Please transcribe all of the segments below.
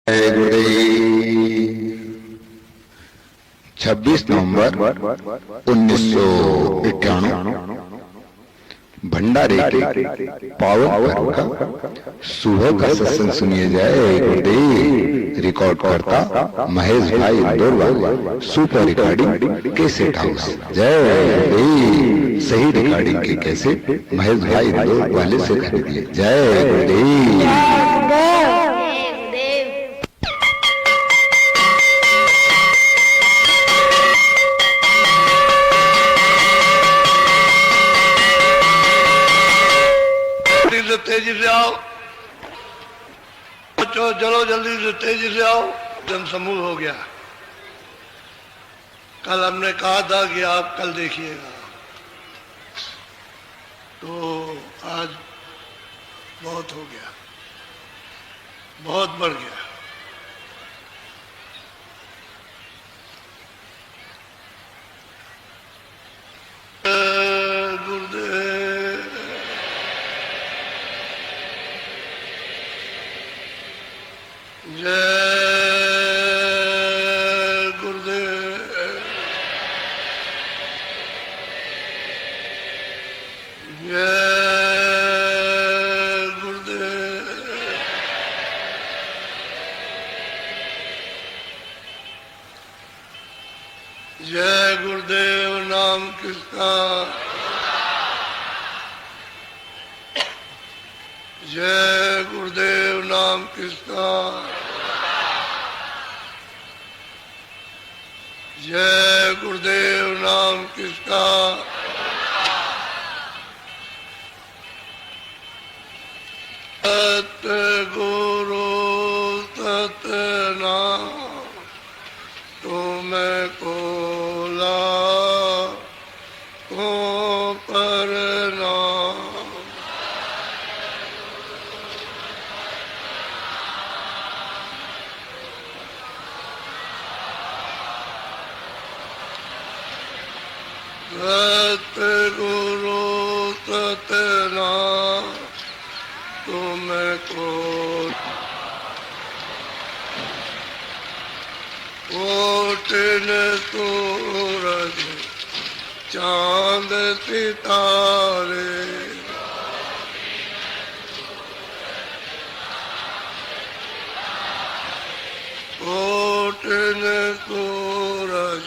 जय गुरुदेव। 26 नवंबर 1991 भंडारे के पावन पर्व का सुबह का सत्संग सुनिए। जय गुरुदेव। रिकॉर्ड करता महेश भाई इंदौर वाले, सुपर रिकॉर्डिंग कैसेट हाउस। जय गुरुदेव। सही रिकॉर्डिंग के कैसेट महेश भाई इंदौर वाले से खरीदिए। जय गुरुदेव। तेजी से आओ, चलो जल्दी से तेजी से आओ। जन समूह हो गया। कल हमने कहा था कि आप कल देखिएगा, तो आज बहुत हो गया, बहुत बढ़ गया। जय गुरुदेव। नाम किसका? जय गुरुदेव। नाम किसका? जय गुरुदेव। नाम किसका? सतगुरु सतनाम तुम्हें कोला को परनाम। सतगुरु सतनाम तुम्हें कोटिन सूरज चांद सितारे, कोटिन सूरज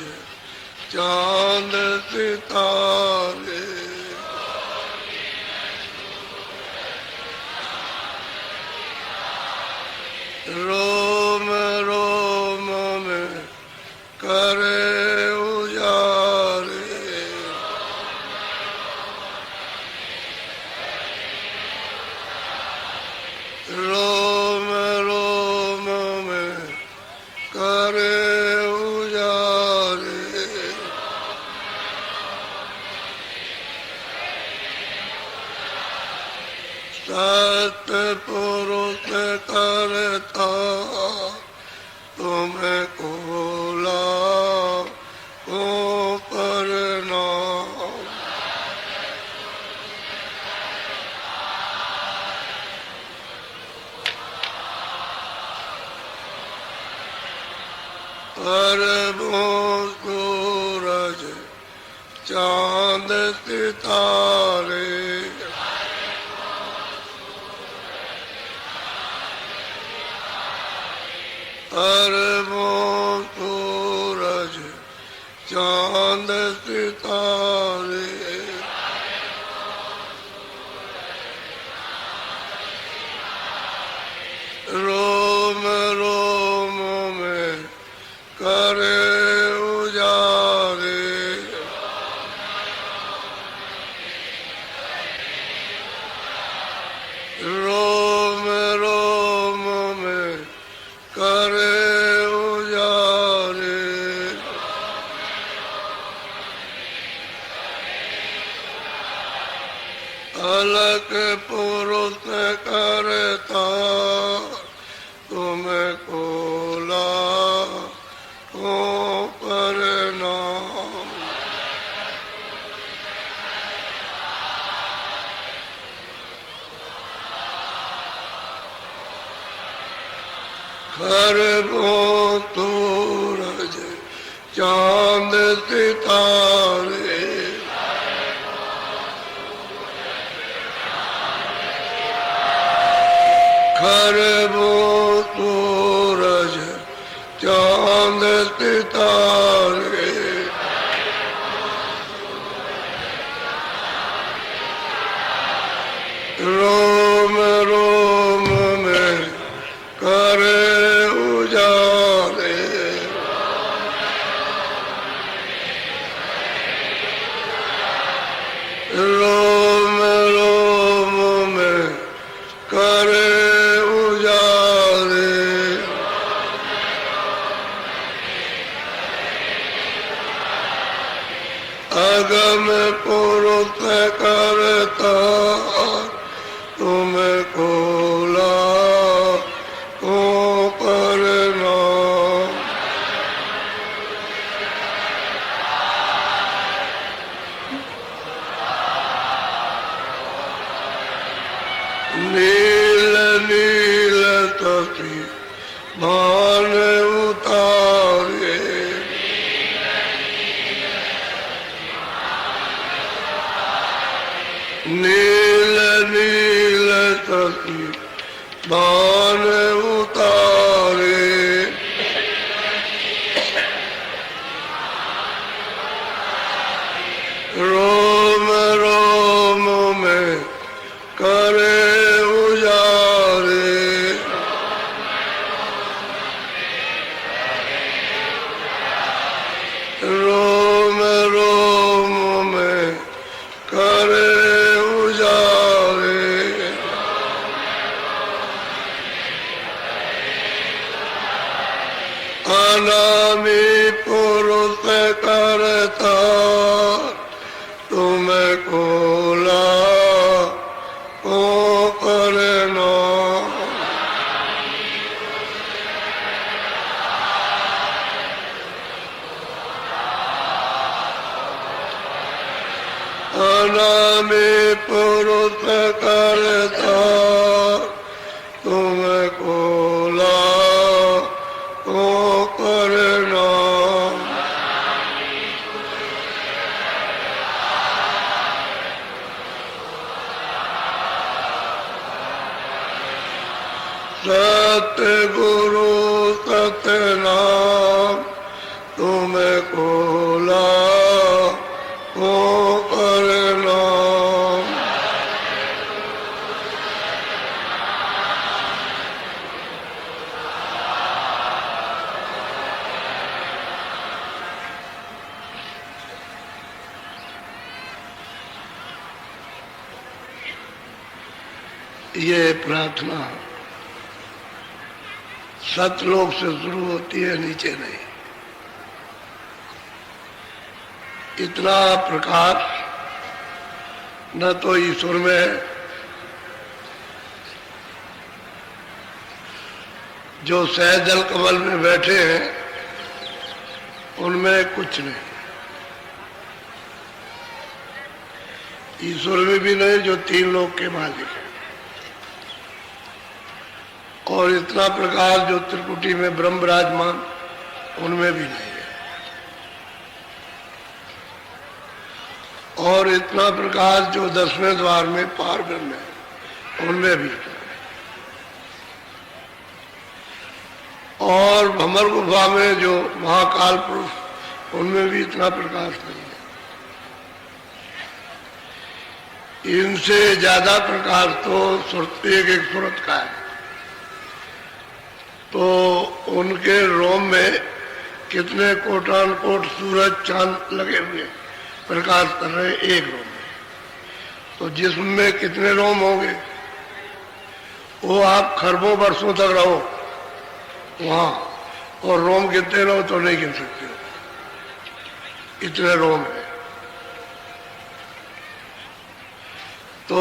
चांद सितारे, रोम रोम में करे उजारे, रोम रोम में करे उजारे। सतपुरुष करता तुम्हें कोला को परनाम। अरबों सूरज चांद सितारे, अरबों सूरज चांद सितारे, रोम रोम में करे उजारे, रोम रोम में करे उजारे। अलग पुरुष करता तुम्हें कोला को परनाम। खरबो सूरज चांद सितारे, खरबो सूरज चांद सितारे, रोम रोम में करे उजाले, रोम रोम में करे उजाले, अगम पुरुष करता तुमको ला को करना, नील नील तपी मान उतारे, नील नील तपी मान उतारे, रोम रोम में करे उजारे, रोम रोम में करे उजारे, अनामी पुरुष करता तुमको ला को करना, अनामी पुरुष करता तुमको ला को करना, सतगुरु सतनाम तुमको ला को करना, ये प्रार्थना सतलोक से शुरू होती है, नीचे नहीं। इतना प्रकाश न तो ईश्वर में है, जो सहजल कमल में बैठे हैं उनमें कुछ नहीं, ईश्वर में भी नहीं जो तीन लोक के मालिक है, और इतना प्रकाश जो त्रिपुटी में ब्रह्म विराजमान उनमें भी नहीं है, और इतना प्रकाश जो 10वें द्वार में पार ब्रह्म है उनमें भी नहीं, और भमर गुफा में जो महाकाल पुरुष उनमें भी इतना प्रकाश नहीं है। इनसे ज्यादा प्रकाश तो एक एक सूरत का है, तो उनके रोम में कितने कोटान कोट सूरज चांद लगे हुए प्रकाश कर रहे एक रोम में, तो जिस्म में कितने रोम होंगे, वो आप खरबों वर्षों तक रहो वहां, और रोम गिनते रहो तो नहीं गिन सकते हो, इतने रोम है। तो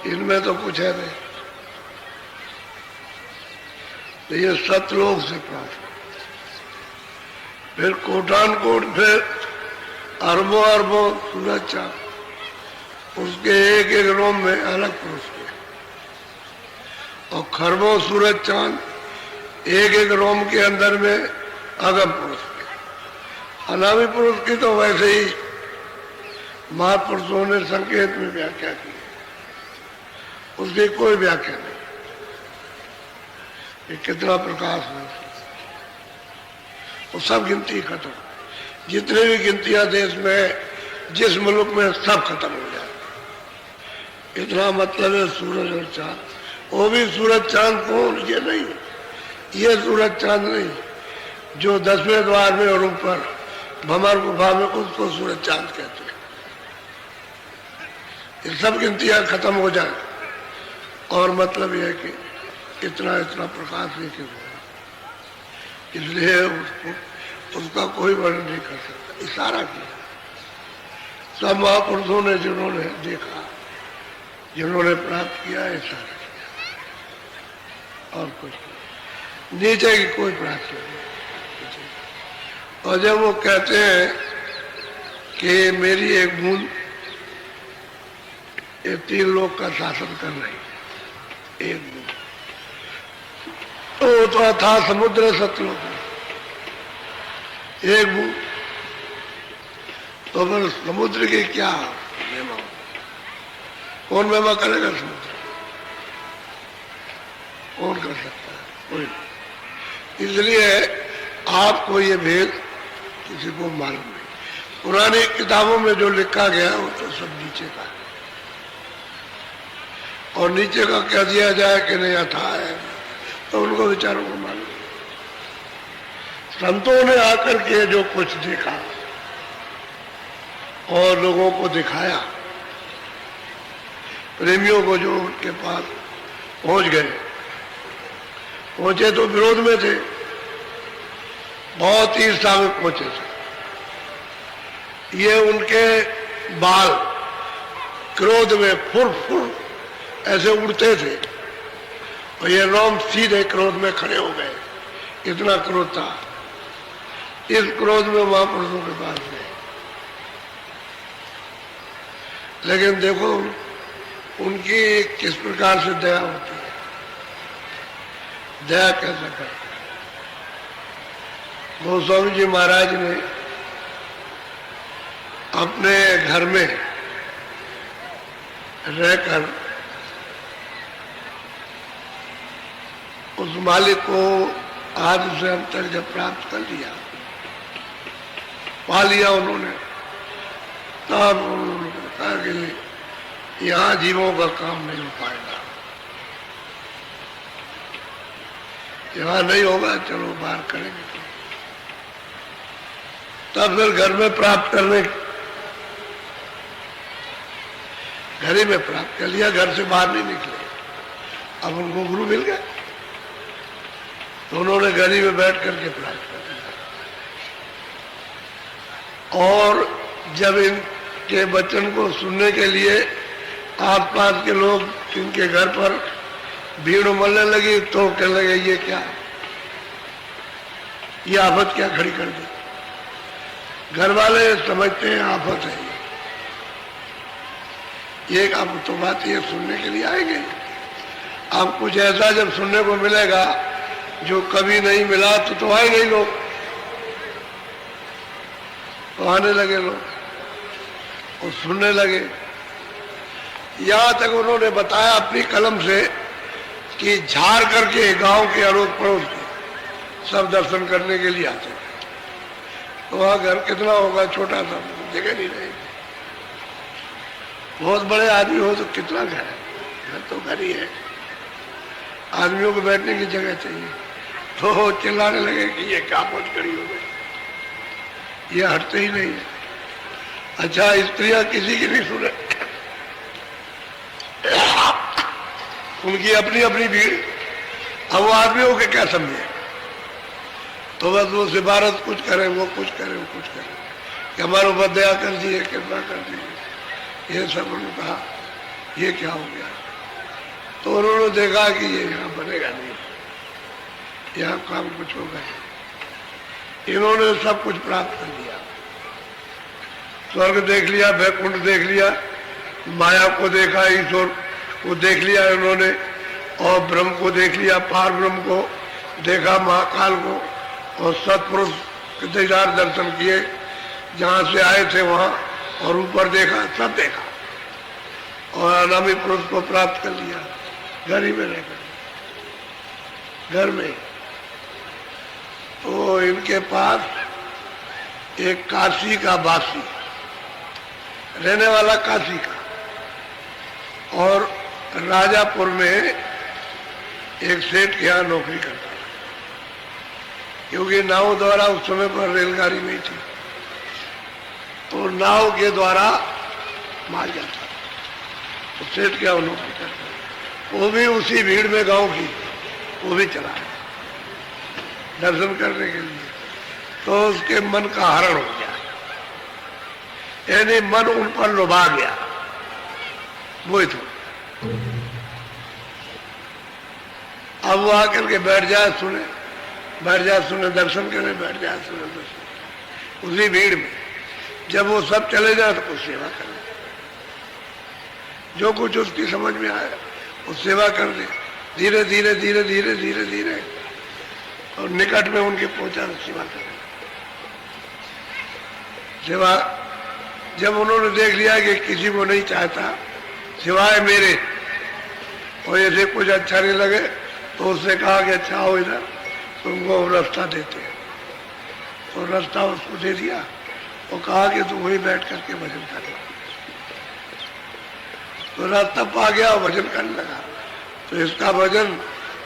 इनमें तो कुछ है नहीं, तो ये सतलोक से प्राप्त, फिर कोटान कोट, फिर अरबों अरबों सूरज चांद, उसके एक एक रोम में अलग पुरुष के, और खरबों सूरज चांद एक एक रोम के अंदर में अगम पुरुष, अनामी पुरुष की तो वैसे ही महापुरुषों ने संकेत में व्याख्या की, उसकी कोई व्याख्या नहीं। ये कितना प्रकाश है, वो सब गिनती खत्म। जितने भी गिनतियां देश में, जिस मुल्क में, सब खत्म हो जाए। इतना मतलब है सूरज और चांद, वो भी सूरज चांद कौन, ये नहीं, ये सूरज चांद नहीं, जो 10वें द्वार में और ऊपर भमर गुफा में, उसको सूरज चांद कहते हैं। ये सब गिनतियां खत्म हो जाए और मतलब यह है कि इतना इतना प्रकाश लेके हुआ, इसलिए उसका कोई वर्णन नहीं कर सकता। इशारा किया सब महापुरुषों ने, जिन्होंने देखा, जिन्होंने प्राप्त किया, इशारा किया और कुछ नहीं। नीचे की कोई प्राप्ति नहीं। और जब वो कहते हैं कि मेरी एक बूंद ये 3 लोग का शासन कर रही है, एक बूंद, तो था समुद्र सतलोक, एक बूंद, तो फिर समुद्र की क्या महिमा, कौन महिमा करेगा समुद्र, कौन कर सकता है, कोई नहीं। इसलिए आपको ये भेद किसी को मालूम नहीं। पुरानी किताबों में जो लिखा गया वो तो सब नीचे का है, और नीचे का क्या दिया जाए कि नहीं अथा है, तो उनको विचारों को मालूम। संतों ने आकर के जो कुछ देखा और लोगों को दिखाया, प्रेमियों को जो उनके पास पहुंच गए, पहुंचे तो विरोध में थे, बहुत ईर्ष्या में पहुंचे थे। ये उनके बाल क्रोध में फुर फुर ऐसे उड़ते थे, और ये रोम सीधे क्रोध में खड़े हो गए, इतना क्रोध था। इस क्रोध में महापुरुषों के पास गए, लेकिन देखो उनकी किस प्रकार से दया होती है, दया कैसे करते। गोस्वामी जी महाराज ने अपने घर में रहकर उस मालिक को आदि से अंतर जब प्राप्त कर लिया, पा लिया उन्होंने, तब उन्होंने कहा कि यहाँ जीवों का काम नहीं हो पाएगा, यहाँ नहीं होगा, चलो बाहर करेंगे। तब फिर घर में प्राप्त करने, घर ही में प्राप्त कर लिया, घर से बाहर नहीं निकले। अब उनको गुरु मिल गए तो उन्होंने घर ही में बैठ करके प्राप्त कर लिया। और जब इनके वचन को सुनने के लिए आसपास के लोग इनके घर पर भीड़ उमड़ने लगी, तो कहने लगे ये क्या, ये आफत क्या खड़ी कर दी। घर वाले समझते हैं आफत है ये, अब तो बात ये सुनने के लिए आएंगे। अब कुछ ऐसा जब सुनने को मिलेगा जो कभी नहीं मिला, तो आए नहीं लोग, तो आने लगे लोग और सुनने लगे। यहां तक उन्होंने बताया अपनी कलम से कि झाड़ करके गांव के अड़ोस पड़ोस के सब दर्शन करने के लिए आते। तो वहां घर कितना होगा, छोटा सा, जगह नहीं रहेगी। बहुत बड़े आदमी हो तो कितना घर है, घर तो घर ही है, आदमियों को बैठने की जगह चाहिए। तो चिल्लाने लगे कि ये क्या पहुंच करी हो गई, ये हटते ही नहीं है। अच्छा, स्त्रियां किसी की नहीं सुने, उनकी अपनी अपनी भीड़। अब वो आदमियों के क्या समझे, तो बस वो सिफारत कुछ करे, वो कुछ करे, वो कुछ करे कि हमारे ऊपर दया कर दिए, कृपा कर दी। ये सब उन्होंने कहा ये क्या हो गया। तो उन्होंने देखा कि ये यहाँ बनेगा नहीं, यहाँ काम कुछ होगा नहीं। इन्होंने सब कुछ प्राप्त कर लिया, स्वर्ग देख लिया, वैकुंठ देख लिया, माया को देखा, ईश्वर को देख लिया इन्होंने, और ब्रह्म को देख लिया, पार ब्रह्म को, देखा महाकाल को और सतपुरुष के दीदार दर्शन किए, जहाँ से आए थे वहाँ, और ऊपर देखा, सब देखा, और अनामी पुरुष को प्राप्त कर लिया घर ही में रहकर, घर में। तो इनके पास एक काशी का वासी रहने वाला, काशी का, और राजापुर में एक सेठ के यहाँ नौकरी करता था, क्योंकि नाव द्वारा उस समय पर रेलगाड़ी नहीं थी, तो नाव के द्वारा माल जाता था। तो सेठ के यहाँ नौकरी करता था, वो भी उसी भीड़ में गांव की, वो भी चला है दर्शन करने के लिए। तो उसके मन का हरण हो गया, यानी मन उन पर लुभा गया, वही तो। अब वो आकर के बैठ जाए सुने, दर्शन करे, बैठ जाए सुने दर्शन, उसी भीड़ में। जब वो सब चले जाए तो कुछ सेवा कर ले, जो कुछ उसकी समझ में आए वो सेवा कर दे, धीरे धीरे धीरे धीरे धीरे धीरे, और निकट में उनके पहुंचा तो सेवा कर। सेवा जब उन्होंने देख लिया कि किसी को नहीं चाहता सिवाय मेरे, और ऐसे कुछ अच्छा नहीं लगे, तो उसने कहा कि अच्छा हो इधर, तुमको रास्ता देते हैं। तो रास्ता उसको दे दिया और कहा कि तुम वहीं बैठ करके भजन कर लो। तो रास्ता पा गया और भजन करने लगा। तो इसका भजन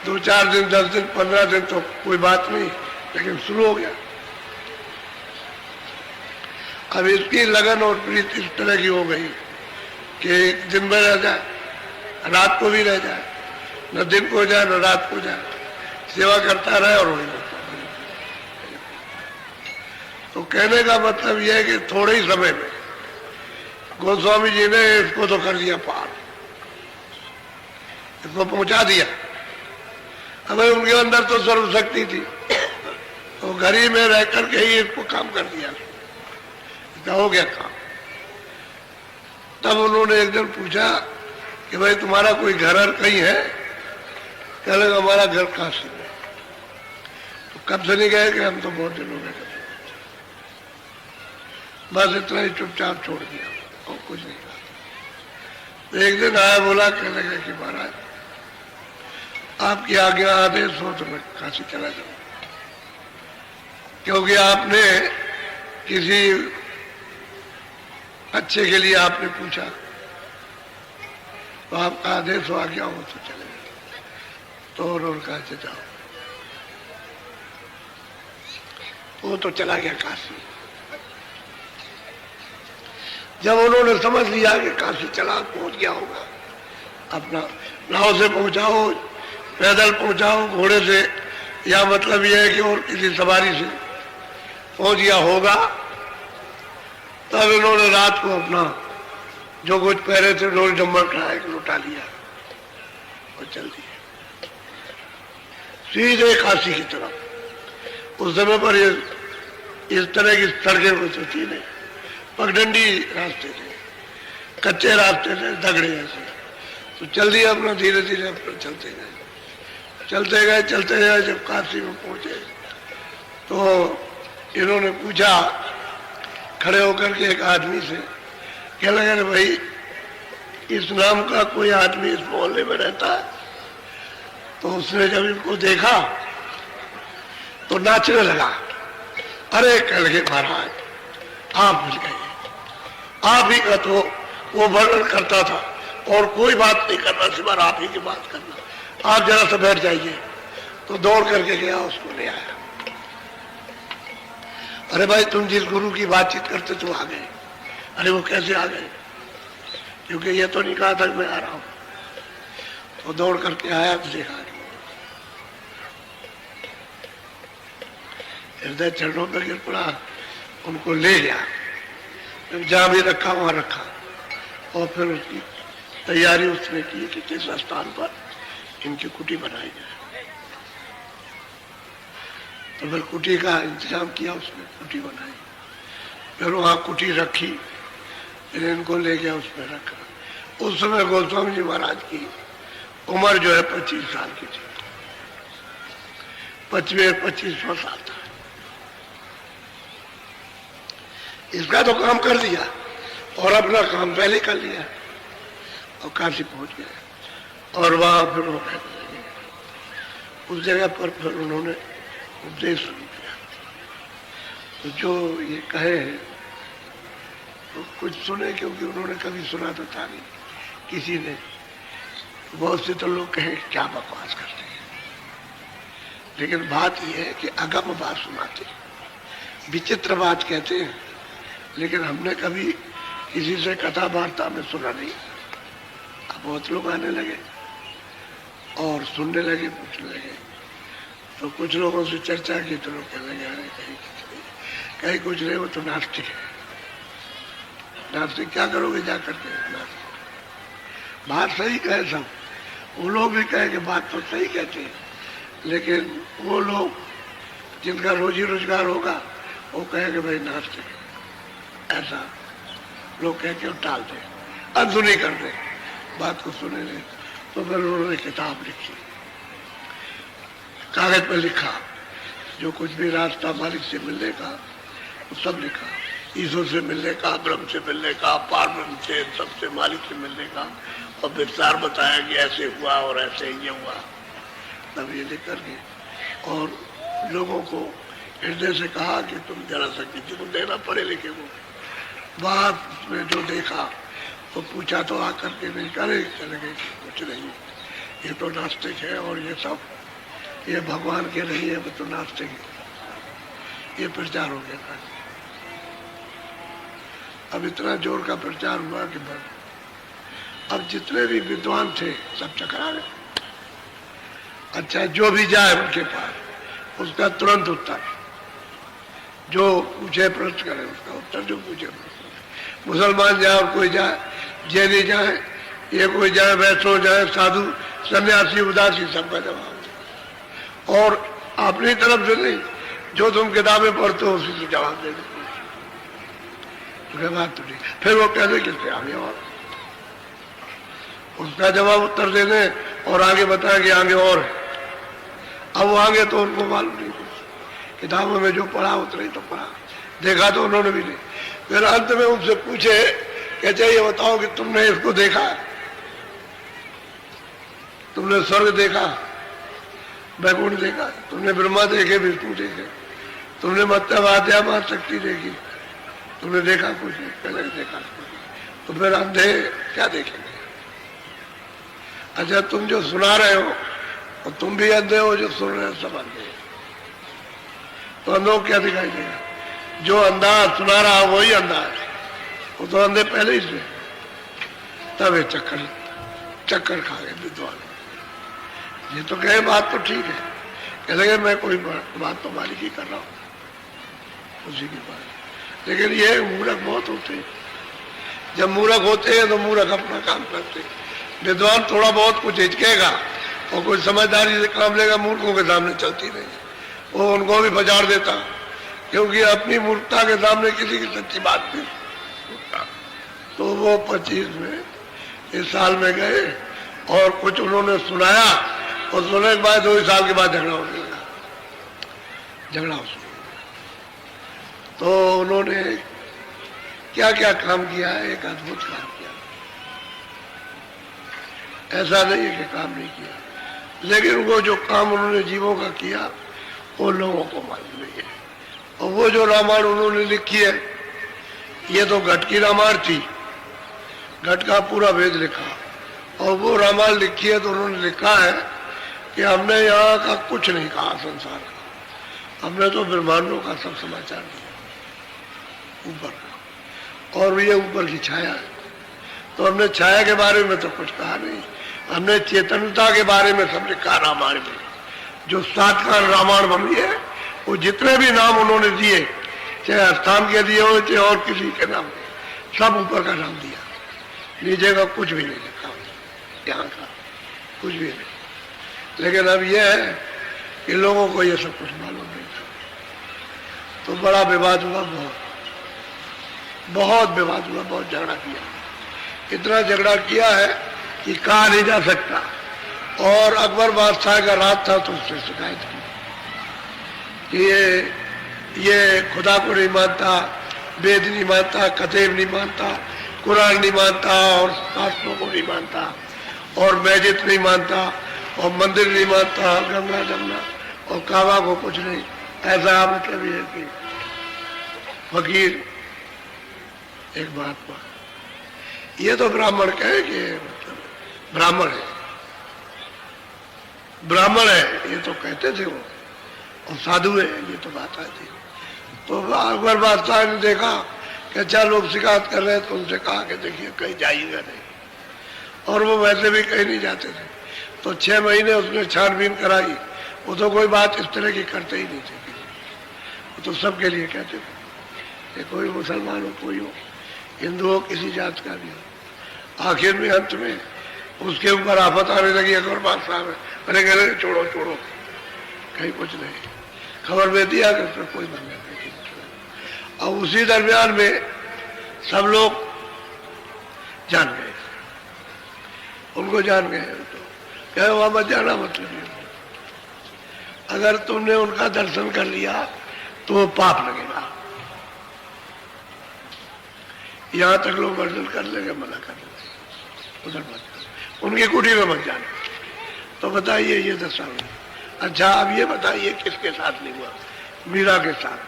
2-4 दिन, 10 दिन, 15 दिन तो कोई बात नहीं, लेकिन शुरू हो गया। अब इसकी लगन और प्रीति इस तरह की हो गई कि दिन में रह जाए, रात को भी रह जाए, न दिन को जाए न रात को जाए, सेवा करता रहे और वही करता रहे। तो कहने का मतलब यह है कि थोड़े ही समय में गोस्वामी जी ने इसको तो कर दिया पार, इसको पहुंचा दिया। अब उनके अंदर तो सर्वशक्ति थी, तो घर ही में रह करके ही इसको काम कर दिया, हो गया काम। तब उन्होंने एक दिन पूछा कि भाई तुम्हारा कोई घर कहीं है? कहने लगा हमारा घर काशी में। तो कब से नहीं गए? कि हम तो बहुत दिन हो गए, बस इतना ही चुपचाप छोड़ दिया और कुछ नहीं कहा। तो एक दिन आया, बोला, कहने लगा कि महाराज आपकी आज्ञा आदेश हो तो मैं काशी चला जाऊं, क्योंकि आपने किसी अच्छे के लिए आपने पूछा, तो आपका आदेश हो, आज्ञा हो तो चले जाओ। तो उन्होंने कहा जाओ। वो तो चला गया काशी। जब उन्होंने समझ लिया कि काशी चला, पहुंच गया होगा, अपना नाव से पहुंचाओ, पैदल पहुंचाओ, घोड़े से, या मतलब यह है कि और किसी सवारी से पहुंच गया होगा, तब इन्होंने रात को अपना जो कुछ पहरे थे डोल डम्बर का एक लुटा लिया और चल दिए सीधे काशी की तरफ। उस समय पर ये इस तरह की सड़कें कुछ थी नहीं, पगडंडी रास्ते थे, कच्चे रास्ते थे, दगड़े ऐसे। तो चल दिया अपना, धीरे धीरे अपना चलते गए। जब काशी में पहुंचे तो इन्होंने पूछा खड़े होकर के एक आदमी से, क्या लगा भाई इस नाम का कोई आदमी इस मोहल्ले में रहता है? तो उसने जब इनको देखा तो नाचने लगा। अरे कह लगे महाराज आप मिल गए, आप ही का तो वो वर्णन करता था और कोई बात नहीं करना, सिवाय आप ही की बात करना, आप जरा सा बैठ जाइए। तो दौड़ करके गया, उसको ले आया। अरे भाई तुम जिस गुरु की बातचीत करते तो आ गए। अरे वो कैसे आ गए? क्योंकि ये तो नहीं कहा था मैं आ रहा हूं। तो दौड़ करके आया तो देखा हृदय चरणों पर गिर पड़ा, उनको ले गया, जहां भी रखा वहां रखा, और फिर उसकी तैयारी उसने की कि किस स्थान पर इनकी कुटी बनाई जाए। तो फिर कुटी का इंतजाम किया, उसने कुटी बनाई, फिर वहां कुटी रखी, फिर इनको ले गया, उसमें रखा। उस समय गोस्वामी जी महाराज की उम्र जो है 25 साल की थी। 25वां साल था। इसका तो काम कर दिया और अपना काम पहले कर लिया और काशी पहुंच गए। और वहां फिर वो कहने लगे, उस जगह पर फिर उन्होंने उपदेश शुरू किया। तो जो ये कहे तो कुछ सुने, क्योंकि उन्होंने कभी सुना तो था नहीं किसी ने। बहुत से तो लोग कहे क्या बकवास करते हैं, लेकिन बात यह है कि अगम बात सुनाते हैं, विचित्र बात कहते हैं, लेकिन हमने कभी किसी से कथा वार्ता में सुना नहीं। अब बहुत लोग आने लगे और सुनने लगे, पूछने लगे। तो कुछ लोगों से चर्चा की तो लोग कहने लगे अरे कहीं कुछ नहीं, वो तो नास्तिक है। नास्तिक क्या करोगे जा करके? नास्तिक बात सही कहे सब, वो लोग भी कहे कि बात तो सही कहते हैं, लेकिन वो लोग जिनका रोजी रोजगार होगा वो कहे कि भाई नास्तिक है। ऐसा लोग कह के टाल दे, अनसुनी कर दे, बात को सुने नहीं। तो फिर उन्होंने किताब लिखी, कागज पर लिखा, जो कुछ भी रास्ता मालिक से मिलने का वो सब लिखा। ईश्वर से मिलने का, ब्रह्म से मिलने का, पार ब्रह्म से, सबसे मालिक से मिलने का, और विस्तार बताया कि ऐसे हुआ और ऐसे ये हुआ। तब ये लिख करके और लोगों को हृदय से कहा कि तुम जरा सा किसी को देना पड़े लिखे को। बात में जो देखा तो पूछा तो आकर के नहीं करे, चले गए कुछ नहीं, ये तो नास्तिक है और ये सब ये भगवान के नहीं है, वो तो नास्तिक है। ये प्रचार हो गया था। अब इतना जोर का प्रचार हुआ कि अब जितने भी विद्वान थे सब चकरा गए। अच्छा, जो भी जाए उनके पास उसका तुरंत उत्तर, जो पूछे प्रश्न करे उसका उत्तर, जो पूछे प्रश्न। मुसलमान जाए और कोई जाए, जैनी जाए, ये कोई जाए, वैष्णव जाए, साधु, सन्यासी, उदासी, सबका जवाब। और अपनी तरफ से नहीं, जो तुम किताबें पढ़ते हो उसी से जवाब दे दो। बात तो नहीं। फिर वो कहते किससे आगे और उसका जवाब उत्तर देने और आगे बताया कि आगे और है। अब वो आगे तो उनको मालूम नहीं, किताबों में जो पढ़ा उतना ही तो पढ़ा, देखा तो उन्होंने भी नहीं। फिर अंत में उनसे पूछे कहते ये बताओ कि तुमने इसको देखा, तुमने स्वर्ग देखा, वैकुंठ देखा, तुमने ब्रह्मा देखे, विष्णु देखे, तुमने मत्स्यवाद्या शक्ति देखी, तुमने देखा कुछ नहीं? पहले देखा। तो फिर अंधे क्या देखेंगे? अच्छा, तुम जो सुना रहे हो और तुम भी अंधे हो, जो सुन रहे हो सब अंधे हो, तो अंधों को क्या दिखाई देगा? जो अंधा सुना रहा वही अंधा है, वो तो अंधे पहले ही से। तब ये चक्कर खा गए विद्वान। ये तो कहे बात तो ठीक है, कह लगे मैं कोई बात तो मालिक ही कर रहा हूं उसी की बात। लेकिन ये मूर्ख बहुत होते हैं। जब मूर्ख होते हैं तो मूर्ख अपना काम करते हैं। विद्वान थोड़ा बहुत कुछ हिचकेगा और कुछ समझदारी से काम लेगा, मूर्खों के सामने चलती नहीं, वो उनको भी बजार देता, क्योंकि अपनी मूर्खता के सामने किसी की सच्ची बात नहीं। तो वो 25 में इस साल में गए और कुछ उन्होंने सुनाया, और सुनने के बाद 2 साल के बाद झगड़ा होने लगा। झगड़ा हो तो उन्होंने क्या क्या काम किया है, एक अद्भुत काम किया। ऐसा नहीं है कि काम नहीं किया, लेकिन वो जो काम उन्होंने जीवों का किया वो लोगों को मालूम नहीं है। और वो जो रामायण उन्होंने लिखी है, ये तो घट की रामायण थी, घट का पूरा वेद लिखा। और वो रामायण लिखी है तो उन्होंने लिखा है कि हमने यहाँ का कुछ नहीं कहा संसार का, हमने तो ब्रह्मांडों का सब समाचार दिया ऊपर का, और ये ऊपर की छाया है। तो हमने छाया के बारे में तो कुछ कहा नहीं, हमने चेतनता के बारे में सब लिखा रामायण में। जो 7 का रामायण बनी है, वो जितने भी नाम उन्होंने दिए, चाहे स्थान के दिए हो चाहे और किसी के नाम, सब ऊपर का नाम दिया, नीचे का कुछ भी नहीं लिखा, यहाँ का कुछ भी नहीं। लेकिन अब यह है कि लोगों को ये सब कुछ मालूम नहीं था। तो बड़ा विवाद हुआ, बहुत विवाद हुआ, बहुत झगड़ा किया। इतना झगड़ा किया है कि कहा नहीं जा सकता। और अकबर बादशाह का राज था तो उससे शिकायत की कि ये खुदा को नहीं मानता, वेद नहीं मानता, कतेब नहीं मानता, कुरान नहीं मानता और शास्त्रों को नहीं मानता और मस्जिद नहीं मानता और मंदिर नहीं मानता, गंगा जमुना और काबा को कुछ नहीं, ऐसा मतलब ये कि फकीर एक महात्मा, ये तो ब्राह्मण कहे कि मतलब ब्राह्मण है, ब्राह्मण है ये तो कहते थे वो, और साधु है ये तो बात आती। तो अकबर बादशाह ने देखा कि अच्छा लोग शिकायत कर रहे हैं, तो उनसे कहा कि देखिए कहीं जाइएगा नहीं, और वो वैसे भी कहीं नहीं जाते थे। तो 6 महीने उसने छानबीन कराई, वो तो कोई बात इस तरह की करते ही नहीं थे, वो तो सबके लिए कहते थे कि कोई मुसलमान हो, कोई हो, हिंदू हो, किसी जात का भी हो। आखिर में अंत में उसके ऊपर आफत आने लगी अकबर बादशाह में, अरे कह रहे छोड़ो छोड़ो, कहीं कुछ नहीं, खबर दे दिया कि उसमें कोई बंदा नहीं। और उसी दरमियान में सब लोग जान गए, उनको जान गए, तो कहे वहां मत जाना, मतलब नहीं, अगर तुमने उनका दर्शन कर लिया तो वो पाप लगेगा। यहां तक लोग वर्जन कर लेंगे, मना कर लेंगे, उधर मत जाना, उनकी कुटी में मत जाना। तो बताइए ये दशा हुई। अच्छा अब ये बताइए किसके साथ नहीं हुआ? मीरा के साथ,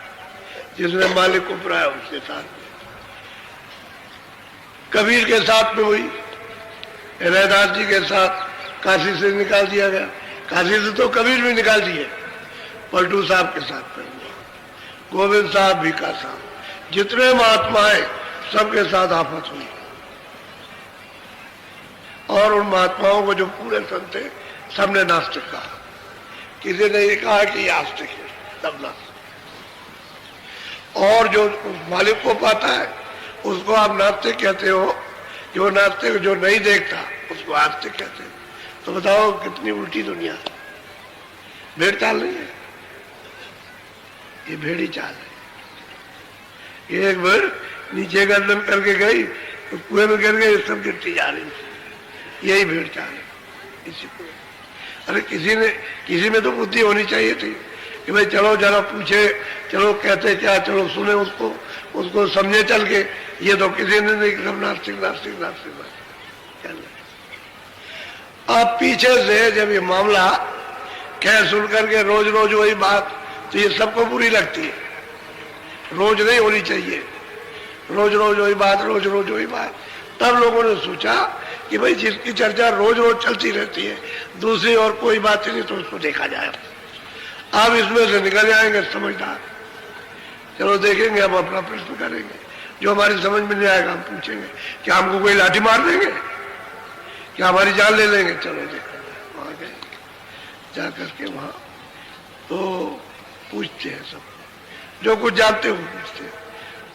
जिसने मालिक को पराया उसके साथ, कबीर के साथ में हुई, रैदास जी के साथ काशी से निकाल दिया गया, काशी से तो कबीर भी निकाल दिए, पलटू साहब के साथ में हुआ, गोविंद साहब, भीखा साहब, जितने महात्मा है सबके साथ आफत हुई। और उन महात्माओं को जो पूरे संत थे सबने नास्तिक कहा, किसी ने ये कहा कि ये आस्तिक है, तब नास्तिक। और जो मालिक को पाता है उसको आप नास्तिक कहते हो, जो नास्तिक जो नहीं देखता उसको आस्तिक कहते हैं। तो बताओ कितनी उल्टी दुनिया है। भेड़ चाल नहीं है, ये भेड़ी चाल है। एक बार नीचे गर्दन करके गई तो कुएं में गिर गई, सब गिरती जा रही, यही भेड़ चाल है। इसी को अरे किसी में तो बुद्धि होनी चाहिए थी कि भाई चलो जरा पूछे, चलो कहते क्या, चलो सुने उसको समझे चल के। ये तो किसी ने नहीं, सब नास्तिक नास्तिक नास्तिक चल रहे। अब पीछे से जब ये मामला कह सुन करके रोज रोज वही बात, तो ये सबको बुरी लगती है, रोज नहीं होनी चाहिए, रोज रोज वही बात, रोज रोज वही बात। तब लोगों ने सोचा कि भाई जिसकी चर्चा रोज रोज चलती रहती है, दूसरी और कोई बात नहीं, तो उसको देखा जाए। अब इसमें से निकल जाएंगे समझदार, चलो देखेंगे, हम अपना प्रश्न करेंगे, जो हमारी समझ में नहीं आएगा हम पूछेंगे, क्या हमको कोई लाठी मार देंगे, क्या हमारी जान ले लेंगे? चलो देखेंगे। वहां गए, जा करके वहां तो पूछते हैं सब, जो कुछ जानते हो पूछते हैं।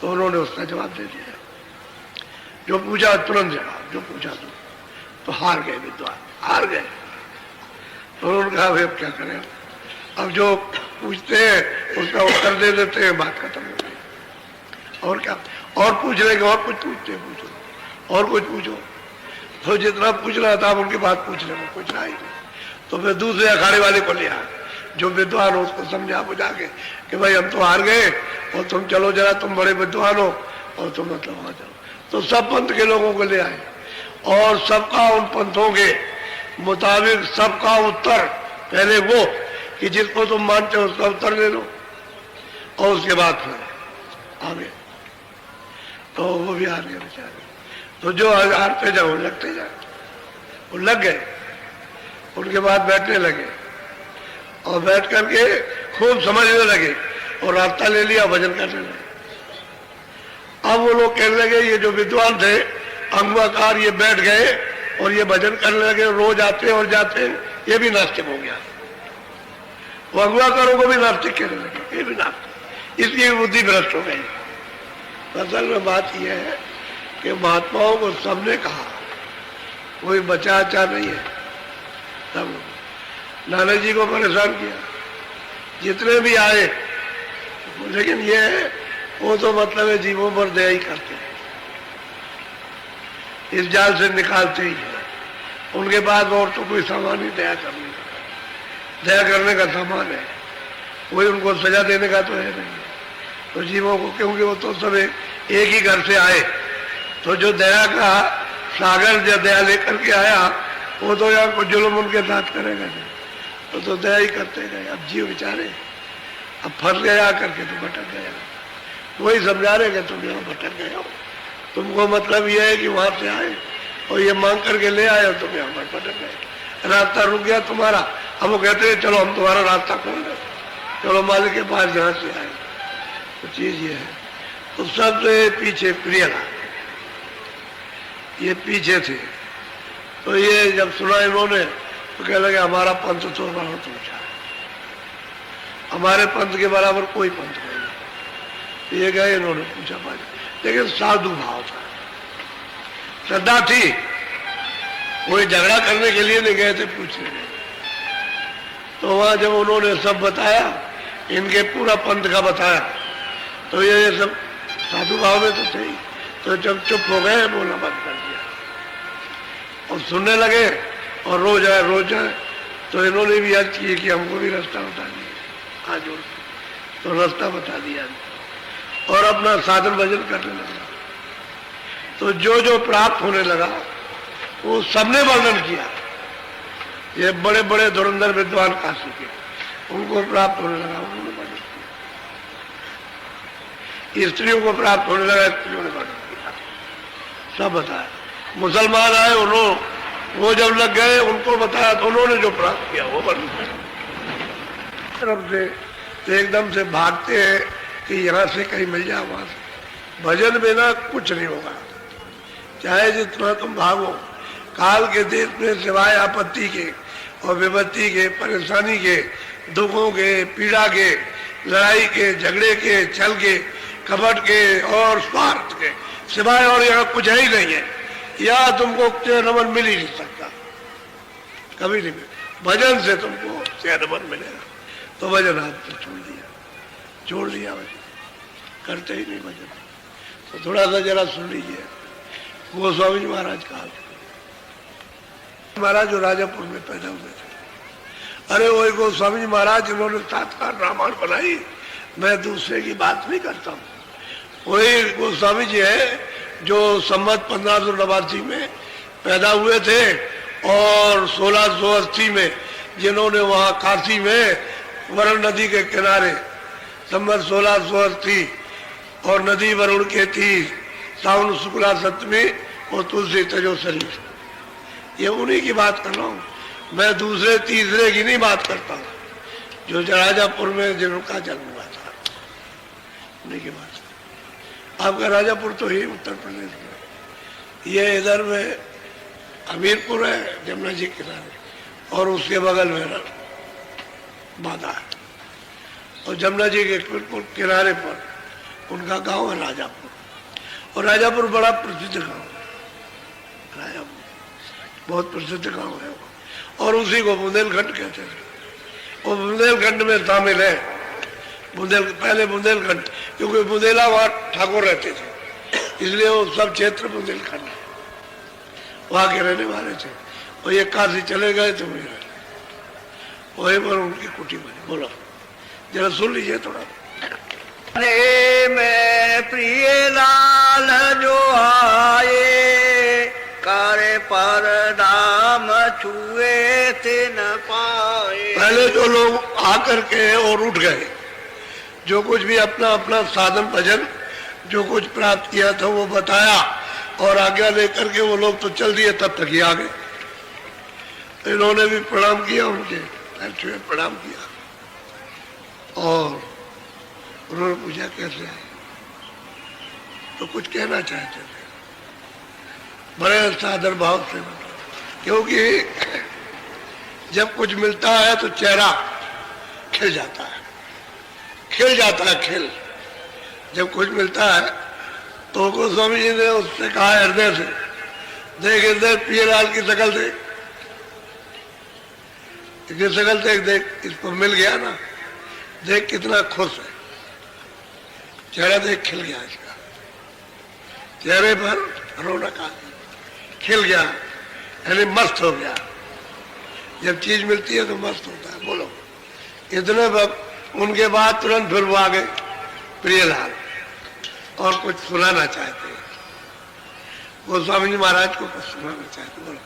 तो उन्होंने उसका जवाब दे दिया, जो पूछा तुरंत जवाब, जो पूछा तो हार गए विद्वान, हार गए। तो उन्होंने कहा भाई अब क्या करें, अब जो पूछते हैं उसका उत्तर दे देते हैं, बात खत्म हो गई। और क्या, और पूछ लेंगे, और कुछ पूछते हैं, पूछो और कुछ पूछो। तो जितना पूछना था उनकी बात पूछ ले, वो कुछ ना ही। तो फिर दूसरे अखाड़े वाले को लिया, जो विद्वान हो उसको समझा बुझा के कि भाई हम तो हार गए और तुम चलो जरा, तुम बड़े विद्वान हो और तुम मतलब वहां जाओ। तो सब पंथ के लोगों को ले आए और सबका उन पंथों के मुताबिक सबका उत्तर, पहले वो कि जिसको तुम मानते हो उसका उत्तर ले लो, और उसके बाद फिर आगे। तो वो भी हार गए बेचारे। तो जो हारते जाओ वो लगते जाए, वो लग गए। उनके बाद बैठने लगे और बैठ करके खूब समझने लगे और रास्ता ले लिया, भजन करने लगे। अब वो लोग कहने लगे, ये जो विद्वान थे अंगवाकार, ये बैठ गए और ये भजन करने लगे, रोज आते और जाते, ये भी नास्तिक हो गया। वो अंगवाकारों को भी नास्तिक कहने लगे, ये भी नास्तिक, इसकी बुद्धि भ्रष्ट हो गई। असल में बात यह है कि महात्माओं को सबने कहा, कोई बचा अच्छा नहीं है, सब लोग। नानक जी को परेशान किया, जितने भी आए, लेकिन ये है वो तो मतलब है जीवों पर दया ही करते हैं, इस जाल से निकालते ही है। उनके बाद और तो कोई सामान ही दया करने का, दया करने का सामान है कोई उनको सजा देने का तो है नहीं। तो जीवों को, क्योंकि वो तो सब एक ही घर से आए, तो जो दया का सागर जो दया लेकर के आया, वो तो यहाँ को जुल्म उनके साथ करेगा नहीं, तो दया ही करते गए। अब जीव बेचारे अब फंस गया करके तो भटक गया, वही समझा रहे कि तुम यहाँ भटक गए हो, तुमको मतलब ये है कि वहां से आए और ये मांग करके ले आए और तुम यहाँ पर भटक गए, रास्ता रुक गया तुम्हारा। अब वो कहते हैं चलो हम तुम्हारा रास्ता खोल दें, चलो मालिक के पास जहाँ से आए। तो चीज ये है। तो सबसे पीछे प्रियलाल ये पीछे थे, तो ये जब सुना इन्होंने तो कह लगे हमारा पंथ तो बहुत ऊंचा है, हमारे पंथ के बराबर कोई पंथ नहीं। ये गए, इन्होंने पूछा पाया, लेकिन साधु भाव था, श्रद्धा थी, कोई झगड़ा करने के लिए नहीं गए थे पूछने। तो वहां जब उन्होंने सब बताया, इनके पूरा पंथ का बताया, तो ये सब साधु भाव में तो थे ही। तो जब चुप हो गए, बोलना बंद कर दिया और सुनने लगे, और रोज आए। तो इन्होंने भी याद की कि हमको भी रास्ता बता दिया, आज तो रास्ता बता दिया और अपना साधन भजन करने लगा। तो जो जो प्राप्त होने लगा वो सबने वर्णन किया। ये बड़े बड़े धुरंधर विद्वान काशी के, उनको प्राप्त होने लगा, उन्होंने वर्णन किया। स्त्रियों को प्राप्त होने लगा, स्त्रियों ने वर्णन किया, सब बताया। मुसलमान आए, उन्होंने वो जब लग गए उनको बताया, तो उन्होंने जो प्राप्त किया वो वर्णन किया। तरफ से तो एकदम से भागते हैं कि यहाँ से कहीं मिल जाए, वहां से। भजन बिना कुछ नहीं होगा, चाहे जितना तुम भागो। काल के देश में सिवाय आपत्ति के और विपत्ति के, परेशानी के, दुखों के, पीड़ा के, लड़ाई के, झगड़े के, छल के, कपट के और स्वार्थ के सिवाय और यहाँ कुछ ही नहीं है। यहाँ तुमको चैन मिल ही नहीं सकता, कभी नहीं मिल। भजन से तुमको चैन मिलेगा। तो भजन आपने छोड़ दिया भजन, करते ही नहीं भजन। तो थोड़ा सा जरा सुन लीजिए गोस्वामी जी महाराज का। महाराज जो राजापुर में पैदा हुए थे, अरे वही गोस्वामी जी महाराज जिन्होंने सातकार रामायण बनाई, मैं दूसरे की बात नहीं करता हूँ। वही गोस्वामी जी है जो संवत 1589 में पैदा हुए थे और 1680 में जिन्होंने वहां काशी में वरुण नदी के किनारे संवत 1680 और नदी वरुण के थी, सावन शुक्ला सप्तमी और तुलसी तजो शरीफ। ये उन्हीं की बात कर रहा हूँ, मैं दूसरे तीसरे की नहीं बात करता हूँ। जो राजापुर में जिनका जन्म हुआ था, उन्हीं की बात। आपका राजापुर तो ही उत्तर प्रदेश में, ये इधर में हमीरपुर है जमुना जी किनारे, और उसके बगल में बादा है, और जमुना जी के किनारे पर उनका गांव है राजापुर। और राजापुर बड़ा प्रसिद्ध गांव है, राजापुर बहुत प्रसिद्ध गांव है वो, और उसी को बुंदेलखंड कहते थे। वो बुंदेलखंड में शामिल है, पहले बुंदेलखंड, क्योंकि बुंदेला वहां ठाकुर रहते थे, इसलिए वो सब क्षेत्र बुंदेलखंड है, वहां के रहने वाले थे। और ये काशी चले गए तो वही पर उनकी कुटी बनी। बोलो जरा सुन लीजिए थोड़ा। अरे मैं प्रिय लाल जो आए, करे पर नाम छुए थे न पाए। पहले जो लोग आकर के और उठ गए, जो कुछ भी अपना अपना साधन भजन जो कुछ प्राप्त किया था वो बताया, और आज्ञा लेकर के वो लोग तो चल दिए, तब तक ही आ गए। इन्होंने भी प्रणाम किया, उनके पैर प्रणाम किया, और उन्होंने पूछा कैसे आए, तो कुछ कहना चाहते थे बड़े सादर भाव से, क्योंकि जब कुछ मिलता है तो चेहरा खिल जाता है, खिल। जब कुछ मिलता है तो गोस्वामी जी ने उससे कहा हृदय से, देख हृदय प्रियलाल की शकल देख, इसकी शकल देख, इसको मिल गया ना, देख कितना खुश है, चेहरा देख खिल गया इसका, चेहरे पर रौनक आ गई, खिल गया, यानी मस्त हो गया। जब चीज मिलती है तो मस्त होता है। बोलो इतने उनके बाद तुरंत फिर वो आ गए प्रियलाल और कुछ सुनाना चाहते हैं। गोस्वामी जी महाराज को कुछ सुनाना चाहते, बोलो।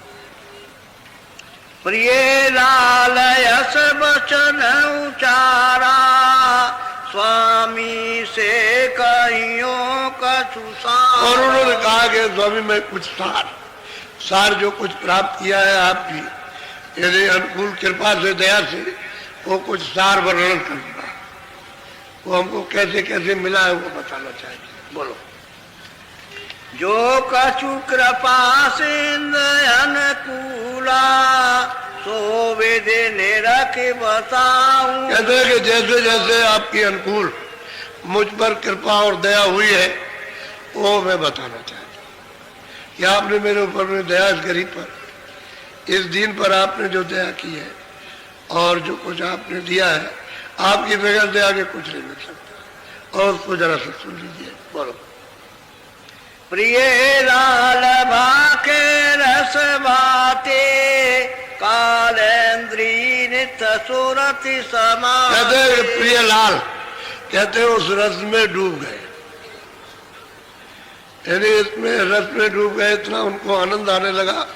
प्रिय लाल यस बचन उचारा, स्वामी से कहियो कछु सार। और उन्होंने कहा कि स्वामी मैं कुछ सार जो कुछ प्राप्त किया है आपकी यदि अनुकूल कृपा से दया से वो कुछ सार वर्णन करना, वो हमको कैसे कैसे मिला है वो बताना चाहिए, बोलो। जो कछु कृपा सिंध अनुकूला, सो विधि निरख बताऊं। कहते हैं कि जैसे जैसे आपकी अनुकूल मुझ पर कृपा और दया हुई है वो मैं बताना चाहता हूँ कि आपने मेरे ऊपर में दया इस गरीब पर, इस दिन पर आपने जो दया की है और जो कुछ आपने दिया है, आपकी बगैर दया के कुछ नहीं मिल सकता। और उसको जरा सा सुन लीजिए, बोलो। प्रिय लाल भाके रस बाते, कालेंद्री नित सुरति समा। कहते हैं प्रिय लाल, कहते हैं उस रस में डूब गए, यानी इसमें रस में डूब गए, इतना उनको आनंद आने लगा।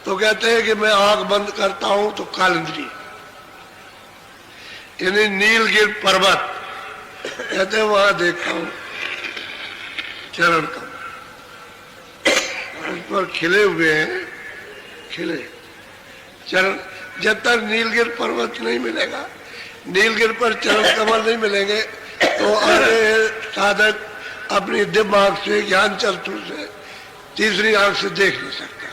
तो कहते हैं कि मैं आंख बंद करता हूं तो कालिंद्री यानी नीलगिर पर्वत, कहते हैं वहां देखता हूं चरण कमल, उस पर खिले हुए हैं, खिले चरण। जब तक नीलगिर पर्वत नहीं मिलेगा, नीलगिर पर चरण कमल नहीं मिलेंगे, तो आगे साधक अपनी दिव्य आंख से, ज्ञान चक्षु से, तीसरी आंख से देख नहीं सकता।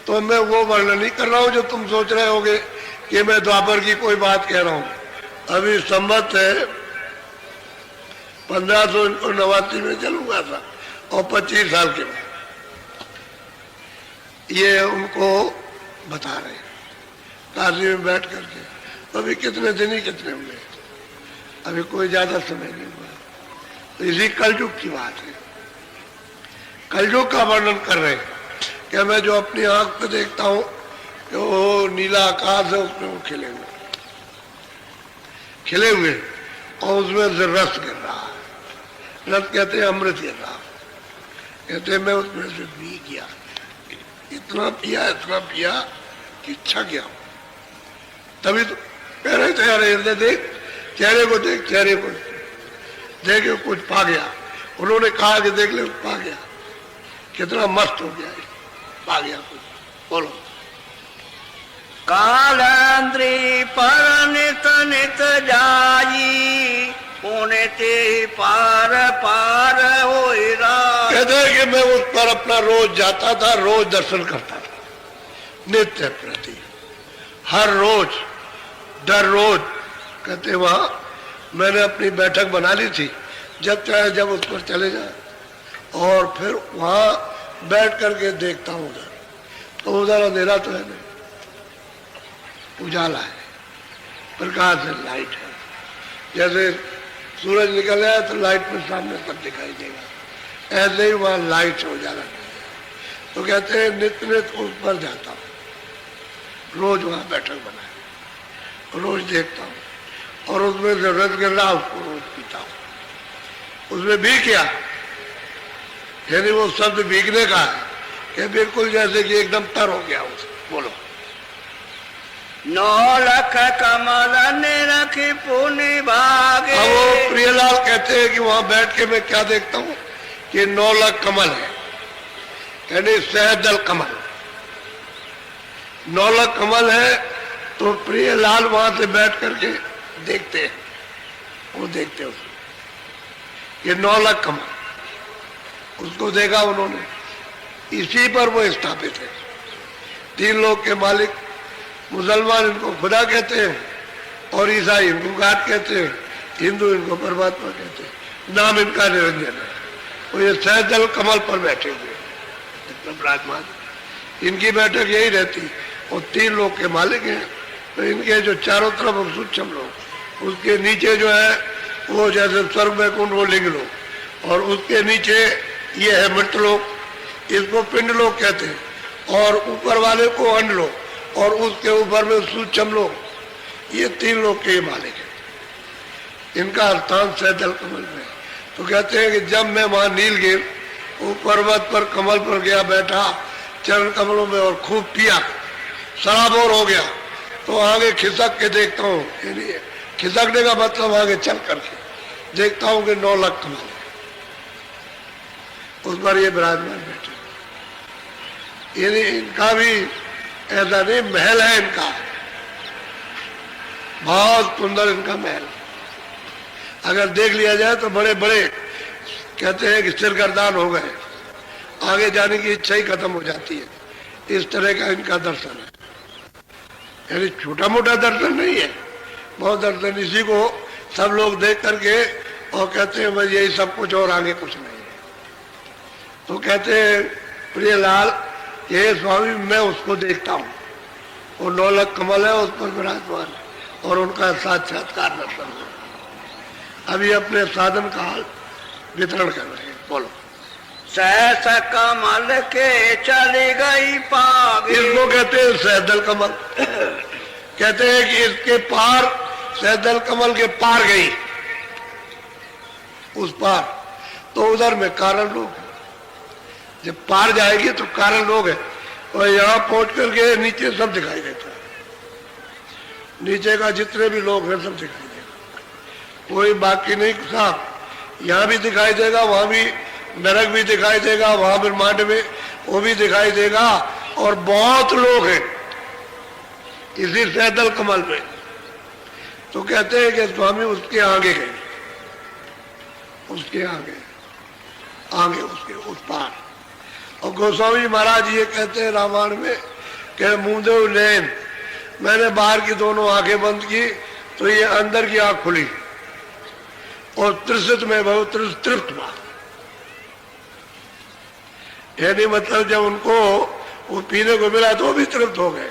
तो मैं वो वर्णन नहीं कर रहा हूं जो तुम सोच रहे होगे कि मैं द्वापर की कोई बात कह रहा हूं। अभी संवत है 1589 में जन्म हुआ था और 25 साल के बाद ये उनको बता रहे हैं काशी में बैठ करके। तो अभी कितने दिन ही कितने हुए, अभी कोई ज्यादा समय नहीं हुआ। तो इसी कलयुग की बात है, कलयुग का वर्णन कर रहे हैं कि मैं जो अपनी आंख पे देखता हूं कि वो नीला आकाश है, उसमें वो खिले हुए और उसमें से रस गिर रहा है। रस कहते हैं अमृत गिर रहा, कहते हैं मैं उसमें से पी गया, इतना पिया कि छक गया। तभी तो कह रहे थे यार हृदय देख, चेहरे को देख, चेहरे को देख कुछ पा गया। उन्होंने कहा कि देख ले पा गया, कितना मस्त हो गया, पा गया कुछ, बोलो। कालेंद्री पर नित नित जाई, पुण्य ते पार पार होई रात। कहते हैं कि मैं उस पर अपना रोज जाता था, रोज दर्शन करता था, नित्य प्रति, हर रोज दर रोज। कहते वहां मैंने अपनी बैठक बना ली थी, जब चाहे जब उस पर चले जाए, और फिर वहां बैठ करके देखता हूं उधर, तो उधर अंधेरा तो है नहीं, उजाला है, प्रकाश है, लाइट है। जैसे सूरज निकल आया तो लाइट में सामने सब दिखाई देगा, ऐसे ही वहां लाइट है, उजाला नहीं है। तो कहते हैं नित्य नित्य उस पर जाता हूँ, रोज वहां बैठक बनाए, रोज देखता हूँ, और उसमें से रस गिर रहा उसको रोज पीता हूँ। उसमें भी क्या, यानी वो शब्द भीगने का है कि बिल्कुल जैसे कि एकदम तर हो गया उस, बोलो। 9 लाख कमल निरख पुनि भागे। अब वो प्रियलाल कहते हैं कि वहां बैठ के मैं क्या देखता हूँ कि 9 लाख कमल है, यानी सहदल कमल, 9 लाख कमल है। तो प्रियलाल वहां से बैठ करके देखते हैं, वो देखते हैं उसको, ये 9 लाख कमल, उसको देखा उन्होंने, इसी पर वो स्थापित है। 3 लोग के मालिक, मुसलमान इनको खुदा कहते हैं, और ईसाई इनको गाड कहते हैं, हिंदू इनको परमात्मा कहते हैं, नाम इनका निरंजन है। वो ये सहजल कमल पर बैठे हुए विराजमान, इनकी बैठक यही रहती। और 3 लोग के मालिक हैं, तो इनके जो चारों तरफ सूक्ष्म लोग, उसके नीचे जो है वो जैसे स्वर्ग वैकुंठ वो लिंग लोग, और उसके नीचे ये है मृत लोग, इसको पिंड लोग कहते हैं, और ऊपर वाले को अंड लोग, और उसके ऊपर में सूक्ष्म लोग, ये 3 लोग के मालिक है। इनका स्थान सैदल कमल में। तो कहते हैं कि जब मैं वहां नीलगिर वो पर्वत पर कमल पर गया बैठा चरण कमलों में और खूब पिया, सराबोर हो गया, तो आगे खिसक के देखता हूँ, खिसकने का मतलब आगे चल करके देखता हूँ कि 9 लाख कमल उस पर ये विराजमान बैठे। यानी इनका भी ऐसा नहीं, महल है इनका, बहुत सुंदर इनका महल। अगर देख लिया जाए तो बड़े बड़े कहते हैं कि सिरगर्दान हो गए, आगे जाने की इच्छा ही खत्म हो जाती है। इस तरह का इनका दर्शन है, यानी छोटा मोटा दर्शन नहीं है, बहुत दर्शन। इसी को सब लोग देख करके और कहते हैं बस यही सब कुछ और आगे कुछ नहीं है। तो कहते हैं प्रियलाल ये स्वामी मैं उसको देखता हूँ, वो 9 लाख कमल है उस पर विराजमान है और उनका साक्षात्कार दर्शन है। अभी अपने साधन काल वितरण कर रहे हैं, बोलो। सहस कमल के चली गई पाग, इसको कहते हैं सैदल कमल। कहते हैं कि इसके पार, सैदल कमल के पार गई, उस पार, तो उधर में कारण लोग है। जब पार जाएगी तो कारण लोग है, और यहाँ पहुंच करके नीचे सब दिखाई देता है, नीचे का जितने भी लोग हैं सब दिखाई देगा, कोई बाकी नहीं साहब। यहाँ भी दिखाई देगा, वहां भी नरक भी दिखाई देगा, वहां ब्रह्मांड में वो भी दिखाई देगा, और बहुत लोग हैं इसी सैदल कमल में। तो कहते हैं कि स्वामी उसके आगे गए, उसके आगे आगे उसके उस पार। और गोस्वामी महाराज ये कहते हैं रामायण में कि मुंदेव नैन, मैंने बाहर की दोनों आंखें बंद की तो ये अंदर की आंख खुली और त्रिसित में बहुत तृप्त हुआ। यानी मतलब जब उनको वो पीने को मिला तो भी तृप्त हो गए।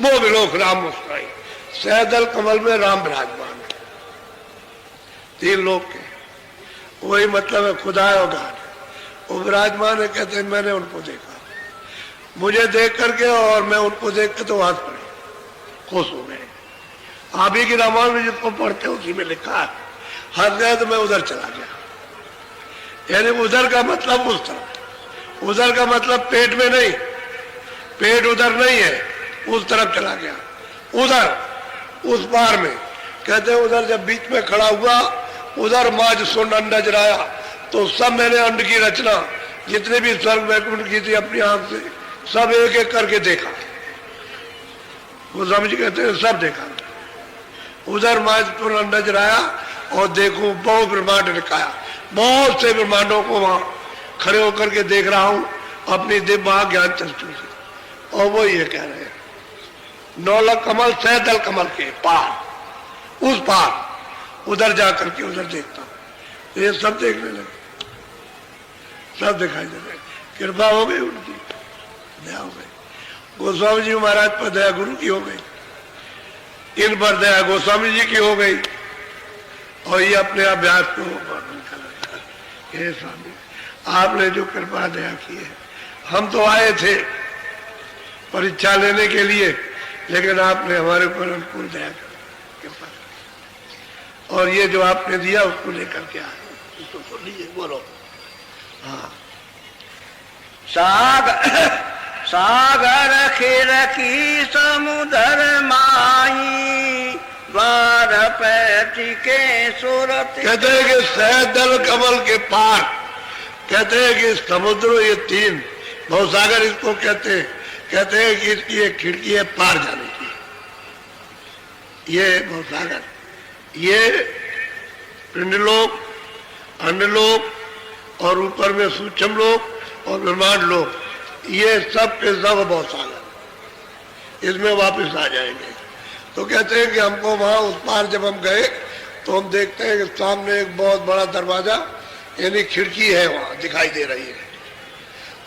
वो विलोक राम मुस्कुराई, सैदल कमल में राम विराजमान, 3 लोग के, वही मतलब है खुदा और गान, वो विराजमान है। कहते हैं मैंने उनको देखा, मुझे देख करके और मैं उनको देख के तो हाथ पड़े, खुश हो गए। आप ही की रामायण में जिसको पढ़ते उसी में लिखा है, हंस गए तो मैं उधर चला गया। यानी उधर का मतलब उस तरफ, उधर का मतलब पेट में नहीं, पेट उधर नहीं है, उस तरफ चला गया, उधर उस पार में। कहते हैं उधर जब बीच में खड़ा हुआ, उधर माज सुन अंड नजराया, तो सब मैंने अंड की रचना जितने भी स्वर्ग वैकुंठ की थी अपनी आंख से सब एक एक करके देखा। वो समझ कहते हैं सब देखा। उधर माज सुन अंड नजराया और देखो बहुत ब्रह्मांड दिखाया, बहुत से ब्रह्मांडों को वहां खड़े होकर के देख रहा हूं अपनी दिव्य ज्ञान चक्षु से। और वो ये कह रहे हैं 9 लाख कमल सैदल कमल के पार, उस पार उधर जाकर के उधर देखता हूं, तो ये सब देखने लगे, सब दिखाई दे रहे। कृपा हो गई उनकी, दया हो गई। गोस्वामी जी महाराज पर दया गुरु की हो गई, इन पर दया गोस्वामी जी की हो गई, और ये अपने अभ्यास को वर्णन कर रहे हैं। हे स्वामी आपने जो कृपा दया की है, हम तो आए थे परीक्षा लेने के लिए, लेकिन आपने हमारे ऊपर अनुकूल दया कर कृपा, और ये जो आपने दिया उसको लेकर के आए, उसको तो लीजिए, बोलो। हाँ, सागर खिर की समुद्र माई, द्वार पैठी के सूरत। कहते हैं कि सैदल कमल के पार, कहते हैं कि समुद्र ये 3 भवसागर इसको कहते हैं कि इसकी एक खिड़की है पार जाने की, ये भवसागर, ये पिंडलोक, अंडलोक और ऊपर में सूक्ष्म लोक और ब्रह्मांड लोक, ये सब के सब भवसागर, इसमें वापस आ जाएंगे। तो कहते हैं कि हमको वहां उस पार जब हम गए तो हम देखते हैं कि सामने एक बहुत बड़ा दरवाजा यानी खिड़की है, वहां दिखाई दे रही है।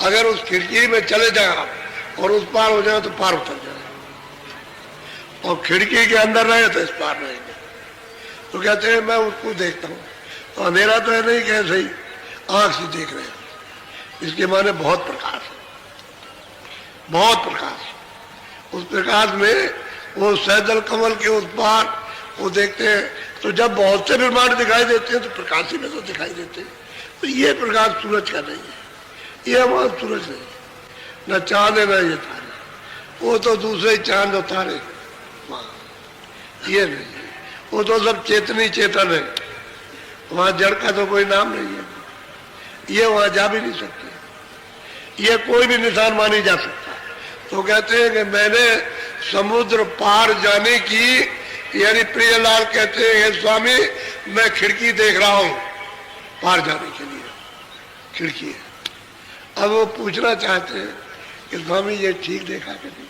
अगर उस खिड़की में चले जाए आप और उस पार हो जाए तो पार उतर जाए, और खिड़की के अंदर रहे तो इस पार रहेंगे। तो कहते हैं मैं उसको देखता हूँ, तो अंधेरा तो है नहीं, कैसे ही आंख से देख रहे हैं, इसके माने बहुत प्रकाश है, बहुत प्रकाश। उस प्रकाश में वो सैदल कमल के उस पार वो देखते हैं तो जब बहुत से ब्रह्मांड दिखाई देते हैं तो प्रकाश में तो दिखाई देते हैं। तो ये प्रकाश सूरज का नहीं है, ये हमारा सूरज नहीं, न चांद है न ये तारे, वो तो दूसरे चांद और तारे वहाँ, ये नहीं, वो तो सब चेतनी चेतन है, वहाँ जड़ का तो कोई नाम नहीं है, ये वहाँ जा भी नहीं सकते, ये कोई भी निशान मानी जा सकता। तो कहते हैं कि मैंने समुद्र पार जाने की, यानी प्रियलाल कहते हैं स्वामी मैं खिड़की देख रहा हूं पार जाने के लिए, खिड़की है। अब वो पूछना चाहते हैं कि स्वामी ये ठीक देखा कि नहीं,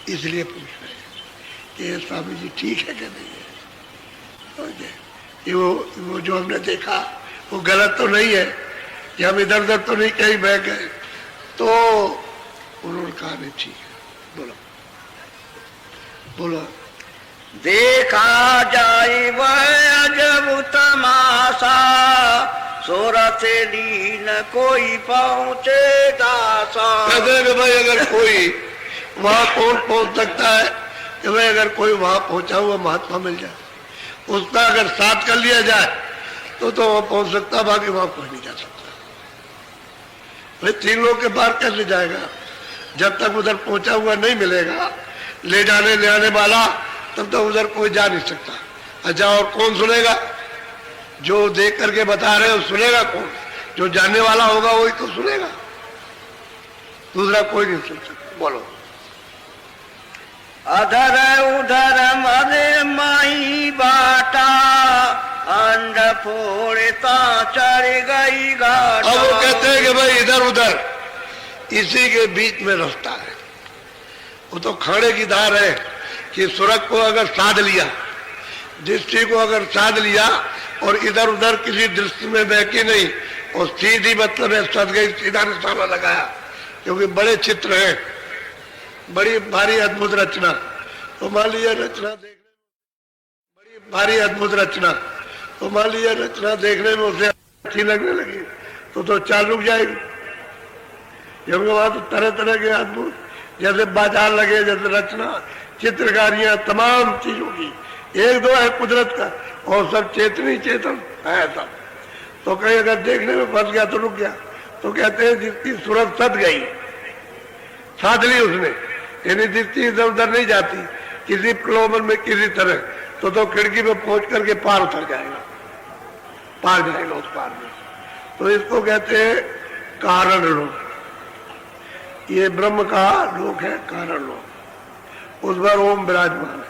इसलिए पूछ रहे हैं कि स्वामी जी ठीक है कि नहीं है, ये वो जो हमने देखा वो गलत तो नहीं है कि हम इधर उधर तो नहीं कहीं बह गए। तो उन्होंने कहा नहीं ठीक है, बोलो बोलो। देखा जाए वह अजब तमाशा, सूरत लीन कोई पहुंचे दासा। कहते हैं कि भाई अगर कोई वहां कौन पहुंच सकता है कि भाई अगर कोई वहां पहुंचा हुआ महात्मा मिल जाए, उसका अगर साथ कर लिया जाए तो वहां पहुंच सकता, बाकी वहां कोई नहीं जा सकता। भाई 3 लोग के पार कैसे जाएगा जब तक उधर पहुंचा हुआ नहीं मिलेगा ले जाने ले आने वाला, तब तक उधर कोई जा नहीं सकता। अच्छा और कौन सुनेगा? जो देख करके बता रहे हो सुनेगा कौन? जो जानने वाला होगा वही तो सुनेगा, दूसरा कोई नहीं सुन सकता। बोलो। अधर उधर मरे माई बाटा, अंड फोड़ता चढ़ गई घाटा। अब वो कहते हैं कि भाई इधर उधर इसी के बीच में रास्ता है, वो तो खाने की धार है कि सुरग को अगर साध लिया, दृष्टि को अगर साध लिया और इधर उधर किसी दृष्टि में बहकी नहीं और सीधी मतलब है सद गई, सीधा निशाना लगाया, क्योंकि बड़े चित्र हैं, बड़ी भारी अद्भुत रचना। तो मान लीजिए रचना देखने बड़ी भारी अद्भुत रचना, तो मान लीजिए रचना देखने में उसे अच्छी लगने लगी तो चाल रुक जाएगी, क्योंकि वहां तो तरह तरह के अद्भुत जैसे बाजार लगे, जैसे रचना चित्रकारियां तमाम चीजों की, एक दो है कुदरत का और सब चेतनी चेतन है सब। तो कहीं अगर देखने में फंस गया तो रुक गया। तो कहते हैं जिसकी सूरत सद गई, साध ली उसने, यानी दृष्टि इधर उधर नहीं जाती किसी प्रलोभन में किसी तरह, तो खिड़की में पहुंच करके पार उतर जाएगा, पार जाएगा उस पार में। तो इसको कहते हैं कारण लोक। ये ब्रह्म का लोक है, कारण लोक, उस पर ओम विराजमान है,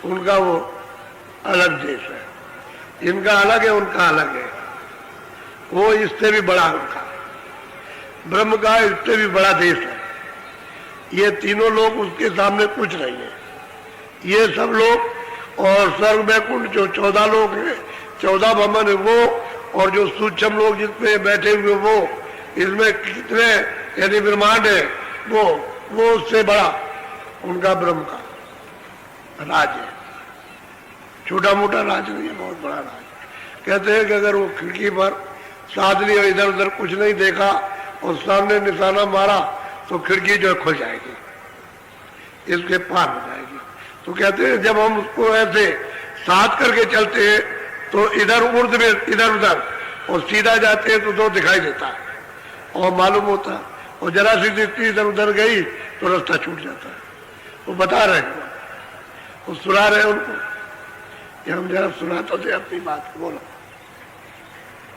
उनका वो अलग देश है, इनका अलग है उनका अलग है, वो इससे भी बड़ा उनका ब्रह्म का इससे भी बड़ा देश है। ये तीनों लोग उसके सामने कुछ नहीं है। ये सब लोग और स्वर्ग वैकुंठ जो 14 लोग हैं, 14 भवन है वो, और जो सूक्ष्म लोग जिसमें बैठे हुए वो, इसमें कितने यदि ब्रह्मांड है वो उससे बड़ा उनका ब्रह्म का राज है। छोटा मोटा राज नहीं है, बहुत बड़ा राज। कहते हैं कि अगर वो खिड़की पर साध लिया, इधर उधर कुछ नहीं देखा और सामने निशाना मारा तो खिड़की जो है खुल जाएगी, इसके पार हो जाएगी। तो कहते हैं जब हम उसको ऐसे साथ करके चलते हैं तो इधर उर्द में इधर उधर और सीधा जाते हैं तो दिखाई देता है और मालूम होता है, और जरा सी दृष्टि इधर उधर गई तो रास्ता छूट जाता है। वो बता रहे हैं, वो सुना रहे उनको कि हम जरा सुनाते थे अपनी बात। बोलो।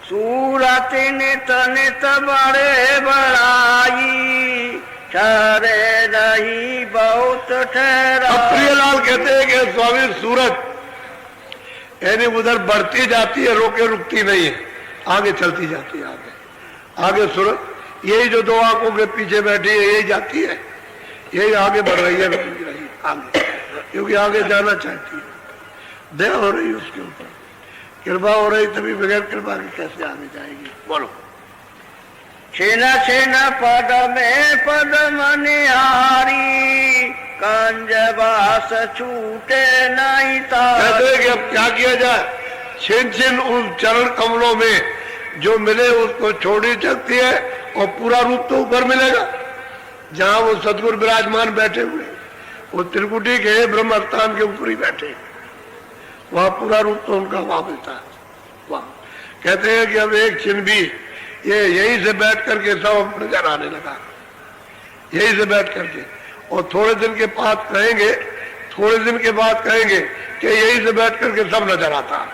सूरत नित नित बड़े बड़ाई, ठहरे नहीं बहुत ठहरा। अब प्रियलाल कहते हैं कि स्वामी सूरत यानी उधर बढ़ती जाती है, रोके रुकती नहीं है, आगे चलती जाती है, आगे सूरत यही जो 2 आंखों के पीछे बैठी है यही जाती है, यही आगे बढ़ रही है, रुक रही आगे, क्योंकि आगे जाना चाहती है, दया हो रही है उसके ऊपर, कृपा हो रही, तभी बगैर कृपा के कैसे आगे जाएगी। बोलो। छिन छिन पद में पद्म निहारी, कंजबास छूटे नहीं तारी। कहते हैं कि अब क्या किया जाए, छिन छिन उन चरण कमलों में जो मिले उसको छोड़ी सकती है और पूरा रूप तो ऊपर मिलेगा जहां वो सदगुरु विराजमान बैठे हुए, वो त्रिकुटी के ब्रह्म स्थान के ऊपर ही बैठे, वहां पूरा रूप तो उनका वहां मिलता है। वहां कहते हैं कि अब एक क्षण भी ये यहीं से बैठ करके सब नजर आने लगा, यहीं से बैठ करके। और थोड़े दिन के बाद कहेंगे, थोड़े दिन के बाद कहेंगे कि यहीं से बैठ करके सब नजर आता,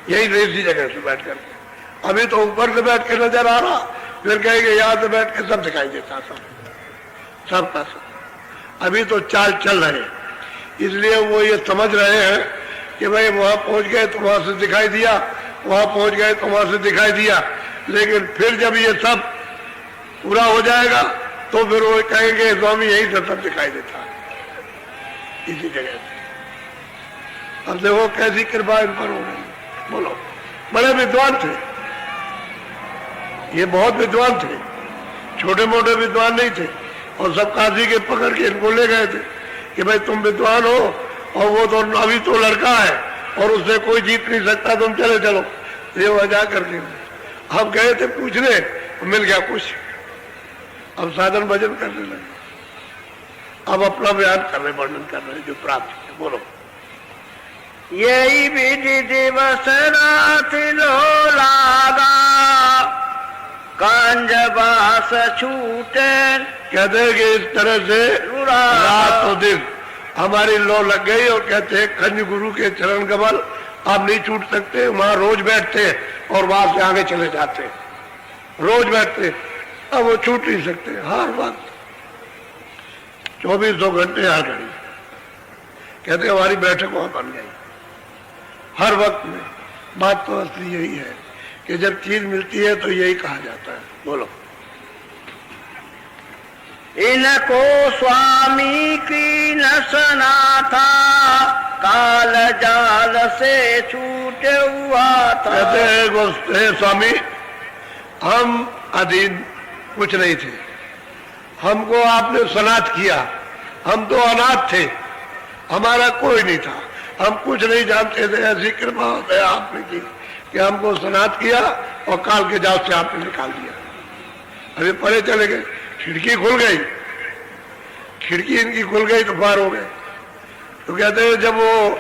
यहीं से इसी जगह से बैठ करके। अभी तो ऊपर से बैठ के नजर आ रहा, फिर कहेंगे यहां से बैठ के सब दिखाई देता, सब का सब। अभी तो चाल चल रहे, इसलिए वो ये समझ रहे हैं कि भाई वहां पहुंच गए तो वहां से दिखाई दिया, वहां पहुंच गए तो वहां से दिखाई दिया। लेकिन फिर जब ये सब पूरा हो जाएगा तो फिर वो कहेंगे स्वामी यहीं से सब दिखाई देता है, इसी जगह से। अब देखो कैसी कृपा इन पर हो रही। बोलो, बड़े विद्वान थे ये, बहुत विद्वान थे, छोटे मोटे विद्वान नहीं थे। और सब काशी के पकड़ के इनको ले गए थे कि भाई तुम विद्वान हो और वो तो अभी तो लड़का है और उससे कोई जीत नहीं सकता, तुम चले चलो। ये वजह करके हम गए थे पूछने, मिल गया कुछ। अब साधन भजन करने लगे, अब अपना बयान कर रहे, वर्णन कर रहे जो प्राप्त है। बोलो, यही विधि दिवस रात लो लागा, कांजबास छूटे। कहते हैं कि इस तरह से रात और दिन हमारी लो लग गई। और कहते हैं खंज गुरु के चरण कमल आप नहीं छूट सकते, वहां रोज बैठते और वहां से आगे चले जाते, रोज बैठते। अब वो छूट नहीं सकते, हर वक्त 2400 घंटे हर घड़ी। कहते हमारी बैठक वहां बन गई हर वक्त में। बात तो असली यही है कि जब चीज मिलती है तो यही कहा जाता है। बोलो, इनको स्वामी की नसना था, काल जाल से छूटे हुआ था। कहते हैं स्वामी हम अधीन कुछ नहीं थे, हमको आपने सनात किया, हम तो अनाथ थे, हमारा कोई नहीं था, हम कुछ नहीं जानते थे। ऐसी कृपा है आपने की कि हमको सनात किया और काल के जाल से आपने निकाल दिया। अभी परे चले गए, खिड़की खुल गई, खिड़की इनकी खुल गई तो पार हो गए। तो कहते हैं जब वो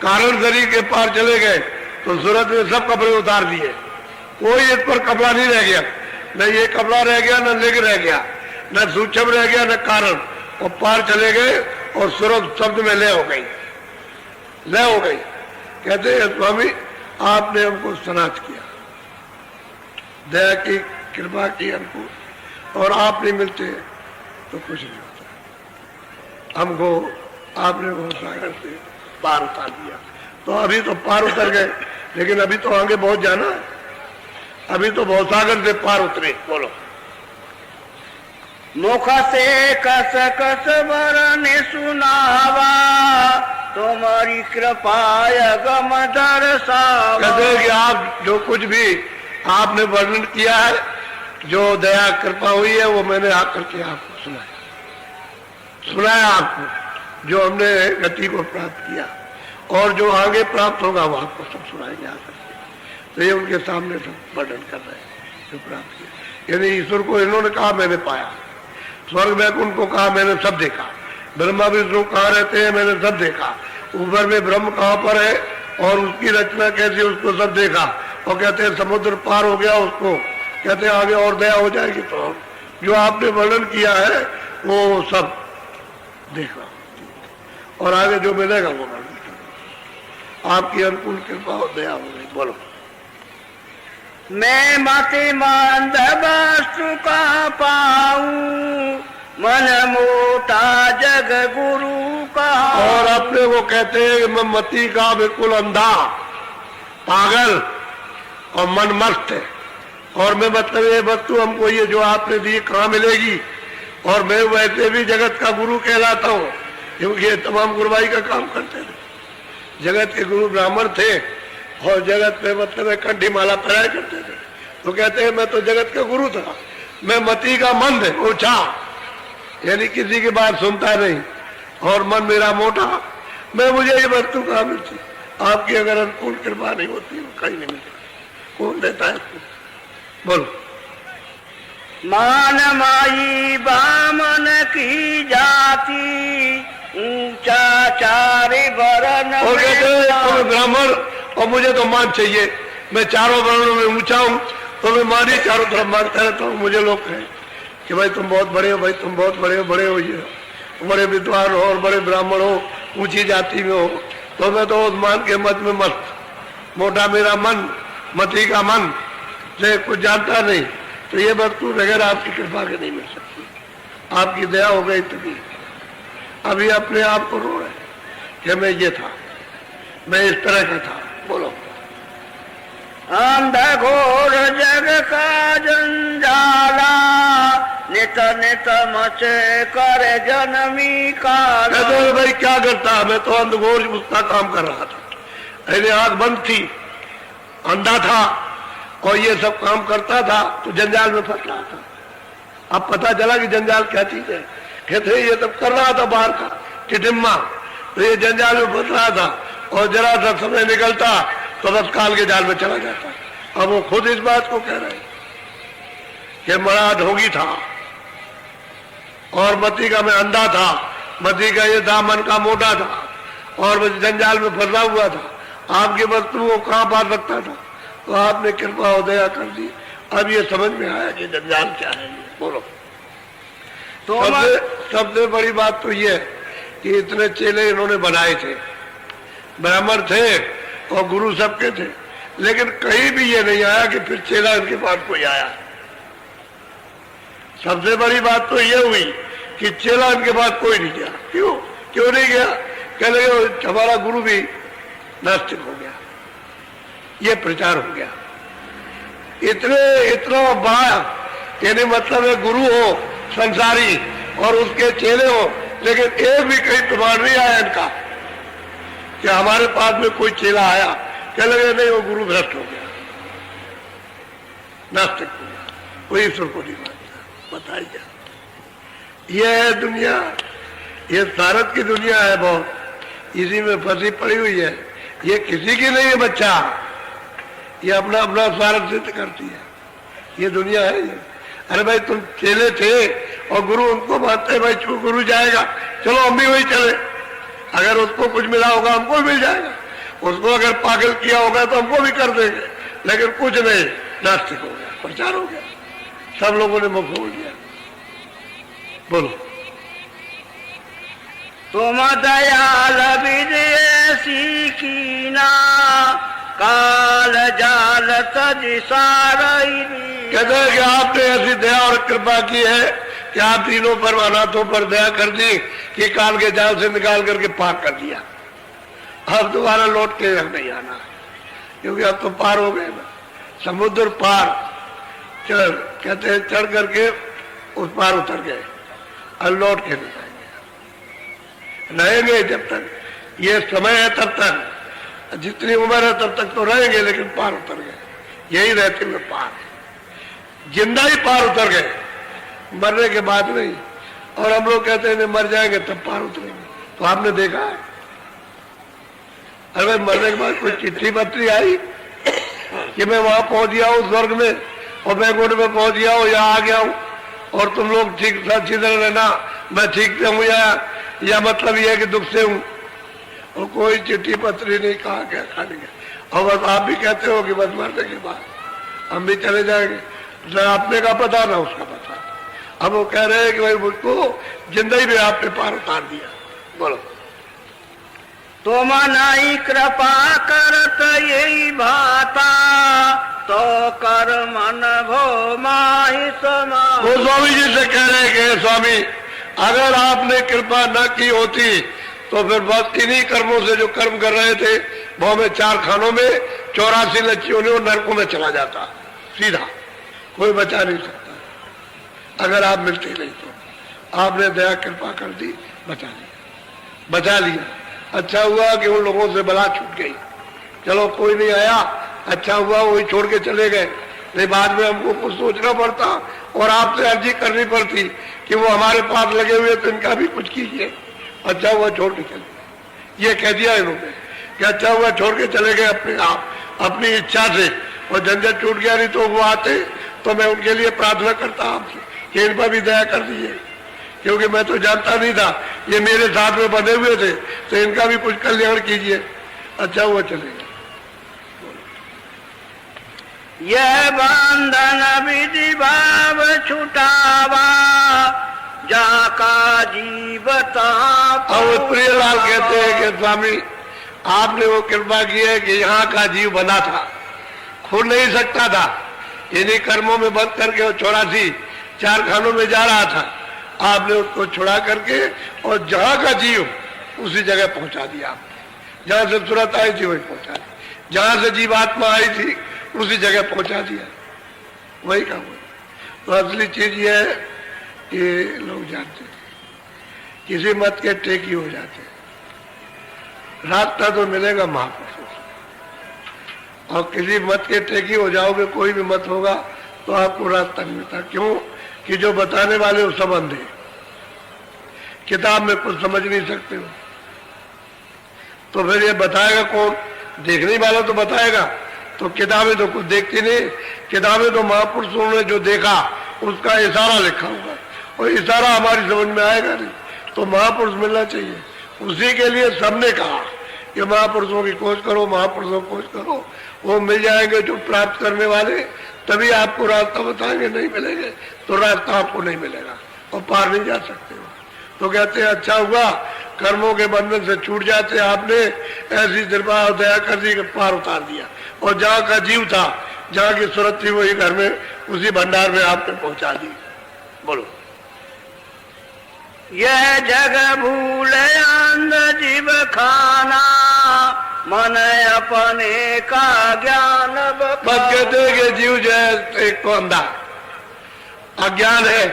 कारण शरीर के पार चले गए तो सूरत में सब कपड़े उतार दिए, कोई इस पर कपड़ा नहीं रह गया, न ये कपड़ा रह गया, न लिंग रह गया, न सूक्ष्म रह गया, न कारण। और पार चले गए और सूरत शब्द में लय हो गई, लय हो गई। कहते हैं स्वामी आपने हमको सनात किया, दया की, कृपा की हमको, और आप नहीं मिलते तो कुछ नहीं होता। हमको आपने बहुत सागर से पार उतार दिया। तो अभी तो पार उतर गए, लेकिन अभी तो आगे बहुत जाना है, अभी तो बहुत सागर से पार उतरे। बोलो, मुख से कस कस वरने सुनावा, तुम्हारी कृपा गम दर्शावा। कहते हैं कि आप जो कुछ भी आपने वर्णन किया है, जो दया कृपा हुई है, वो मैंने आकर के आपको सुनाया आपको, जो हमने गति को प्राप्त किया और जो आगे प्राप्त होगा वो आपको सब सुनाएंगे आकर के। तो ये उनके सामने सब वर्णन कर रहे हैं जो प्राप्त किया। यानी ईश्वर को इन्होंने कहा मैंने पाया, स्वर्ग में उनको कहा मैंने सब देखा, ब्रह्मा विष्णु कहाँ रहते हैं मैंने सब देखा, ऊपर में ब्रह्म कहाँ पर है और उसकी रचना कैसी उसको सब देखा। और कहते हैं समुद्र पार हो गया उसको, कहते हैं आगे और दया हो जाएगी। तो जो आपने वर्णन किया है वो सब देखा और आगे जो मिलेगा वो वर्णन करेगा। आपकी अनुकूल कृपा और दया हो गई। बोलो, मैं मति मंद वस्तु का पाऊं, मन मोटा जग गुरु का। और अपने वो कहते हैं मैं मति का बिल्कुल अंधा, पागल और मन मस्त है। और मैं मतलब ये वस्तु हमको ये जो आपने दी कहाँ मिलेगी। और मैं वैसे भी जगत का गुरु कहलाता हूँ, क्योंकि ये तमाम गुरुवाई का काम करते थे। जगत के गुरु ब्राह्मण थे और जगत में मतलब कंठी माला पहनाया करते थे। तो कहते हैं मैं तो जगत का गुरु था, मैं मति का मंद है, ऊंचा, यानी किसी की बात सुनता नहीं, और मन मेरा मोटा, मैं मुझे ये वस्तु कहाँ मिलती। आपकी अगर अनुकूल कृपा नहीं होती तो कहीं नहीं मिलती। कौन देता है इसको? बोलो, मान माई बामन की जाति, ऊंचा चारि वरण और कहते हैं तुम्हें ब्राह्मण और मुझे तो मान चाहिए, मैं चारों वर्णों में ऊंचा हूँ, तो मैं मान ही चारों तरफ मांगता रहता हूँ। मुझे लोग कहें कि भाई तुम बहुत बड़े हो, भाई तुम बहुत बड़े हो, बड़े हो, ये बड़े विद्वान हो और बड़े ब्राह्मण हो, ऊंची जाति में हो, तो मैं तो उस मान के मत में मस्त, मोटा मेरा मन, मती का मन, से कुछ जानता नहीं। तो ये वस्तु बगैर आपकी कृपा के नहीं मिल सकती, आपकी दया हो गई तभी। अभी अपने आप को रो रहे कि मैं ये था, मैं इस तरह का था। बोलो। अंधघोर जग का जंजाला, नित नित मचे करे जनमी का। कहते भाई क्या करता, मैं तो अंधघोर उसका काम कर रहा था, मेरी आंख बंद थी, अंधा था और ये सब काम करता था, तो जंजाल में फंस रहा था। अब पता चला कि जंजाल क्या चीज है। कहते ये सब कर रहा था बाहर का टिटिम्मा, तो ये जंजाल में फंस रहा था और जरा सा समय निकलता तो बस काल के जाल में चला जाता। अब वो खुद इस बात को कह रहे कि बड़ा ढोंगी था और मती का मैं अंधा था, मती का ये था मन का मोटा था और मैं जंजाल में फंसा हुआ था। आपकी वस्तु को कहाँ पार रखता था, तो आपने कृपा और दया कर दी। अब ये समझ में आया कि जंजाल क्या है। बोलो। तो सबसे बड़ी बात तो ये है कि इतने चेले इन्होंने बनाए थे, ब्राह्मण थे और गुरु सबके थे, लेकिन कहीं भी ये नहीं आया कि फिर चेला इनके पास कोई आया। सबसे बड़ी बात तो ये हुई कि चेला इनके पास कोई नहीं गया। क्यों नहीं गया? कह लगे हमारा गुरु भी नास्तिक हो गया, ये प्रचार हो गया। इतना बड़ा यानी मतलब है गुरु हो संसारी और उसके चेले हो, लेकिन एक भी कहीं प्रमाण नहीं आया इनका कि हमारे पास में कोई चेला आया। कह लगे नहीं, वो गुरु भ्रष्ट हो गया, नास्तिक हो गया, कोई ईश्वर को नहीं मानता। बताइए, ये है दुनिया, ये सारत की दुनिया है, बहुत इसी में फंसी पड़ी हुई है। ये किसी की नहीं है बच्चा, ये अपना अपना स्वार्थ सिद्ध करती है, ये दुनिया है ये। अरे भाई तुम चेले थे और गुरु उनको मानते भाई, गुरु जाएगा, चलो हम भी वही चले, अगर उसको कुछ मिला होगा हमको भी मिल जाएगा, उसको अगर पागल किया होगा तो हमको भी कर देंगे, लेकिन कुछ नहीं, नास्तिक हो गया, प्रचार हो गया, सब लोगों ने मुख खोल दिया। बोलो। तुम दयाल विजय सीखीना, काल जाल तज सारई। कहते हैं कि आपने ऐसी दया और कृपा की है कि आप तीनों पर अनाथों पर दया कर दी कि काल के जाल से निकाल करके पार कर दिया। अब दोबारा लौट के नहीं आना, क्योंकि अब तो पार हो गए ना, समुद्र पार चढ़, कहते हैं चढ़ करके उस पार उतर गए, अब लौट के नहीं आएंगे, रहेंगे जब तक ये समय है तब तक, जितनी उम्र है तब तक तो रहेंगे, लेकिन पार उतर गए, यही रहते हुए पार, जिंदा ही पार उतर गए, मरने के बाद नहीं। और हम लोग कहते हैं मर जाएंगे तब पार उतरेंगे, तो आपने देखा है? अरे मरने के बाद कोई चिट्ठी पत्री आई कि मैं वहां पहुंच गया हूं स्वर्ग में और बैकुंठ में पहुंच गया हूं या आ गया हूं और तुम लोग ठीक अच्छी तरह रहना, मैं ठीक से हूं या मतलब यह है कि दुख से हूं? और कोई चिट्ठी पत्री नहीं, कहा क्या खाली गया। और बस आप भी कहते हो कि बस मरने के बाद हम भी चले जाएंगे, न आपने का पता ना उसका पता। अब वो कह रहे हैं कि भाई मुझको जिंदगी में आपने पार उतार दिया। बोलो। तो मनाई कृपा करत यही भाता, तो कर मन भो माही समा। वो स्वामी जी से कह रहे हैं कि स्वामी अगर आपने कृपा न की होती तो फिर बस इन्हीं कर्मों से जो कर्म कर रहे थे वो में 4 खानों में 84 लच्चियों ने नरकों में चला जाता सीधा, कोई बचा नहीं सकता। अगर आप मिलते नहीं तो आपने दया कृपा कर दी, बचा लिया। अच्छा हुआ कि उन लोगों से बला छूट गई, चलो कोई नहीं आया, अच्छा हुआ वही छोड़ के चले गए, नहीं बाद में हमको कुछ सोचना पड़ता और आपसे अर्जी करनी पड़ती कि वो हमारे पास लगे हुए तो इनका भी कुछ कीजिए। अच्छा हुआ छोड़ के चले गए, ये कह दिया इन्होंने कि अच्छा हुआ छोड़ के चले गए अपने आप, अपनी इच्छा से, और झंझट छूट गया। नहीं तो वो आते तो मैं उनके लिए प्रार्थना करता आपसे कि इन पर भी दया कर दीजिए, क्योंकि मैं तो जानता नहीं था ये मेरे साथ में बंधे हुए थे, तो इनका भी कुछ कल्याण कीजिए। अच्छा हुआ चलेगा। यह बंधन विधि भाव छुटावा, जाका जीवता। और प्रियलाल कहते हैं कि स्वामी आपने वो कृपा की है कि यहाँ का जीव बना था, खुद नहीं सकता था, इन्हीं कर्मों में बंद करके वो 84 4 खानों में जा रहा था, आपने उसको छुड़ा करके और जहाँ का जीव उसी जगह पहुंचा दिया आपने। जहाँ से तुरंत आई थी वही पहुंचा दिया, जहाँ से जीवात्मा आई थी उसी जगह पहुंचा दिया, वही काम हुआ। तो असली चीज ये है कि लोग जानते थे किसी मत के टेकी हो जाते, रास्ता तो मिलेगा महापुरुषों से, और किसी मत के टेकी हो जाओगे, कोई भी मत होगा तो आपको रास्ता नहीं मिलता। क्यों कि जो बताने वाले वो सब अंधे, किताब में कुछ समझ नहीं सकते हो, तो फिर ये बताएगा कौन? देखने वाला तो बताएगा। तो किताबें तो कुछ देखती नहीं, किताबें तो महापुरुषों ने जो देखा उसका इशारा लिखा होगा, और इशारा हमारी समझ में आएगा नहीं। तो महापुरुष मिलना चाहिए, उसी के लिए सबने कहा कि महापुरुषों की खोज करो, महापुरुषों की खोज करो, वो मिल जाएंगे जो प्राप्त करने वाले, तभी आपको रास्ता बताएंगे। नहीं मिलेंगे तो रास्ता आपको नहीं मिलेगा और पार नहीं जा सकते हो। तो कहते हैं अच्छा हुआ कर्मों के बंधन से छूट जाते, आपने ऐसी कृपा और दया कर दी कि पार उतार दिया, और जहाँ का जीव था, जहाँ की सूरत थी, वही घर में उसी भंडार में आपने पहुंचा दी। बोलो। यह जग भूल अंध जीव खाना, मन अपने का ज्ञान बस कहते हैं कि जीव जो है एक तो अंधा अज्ञान है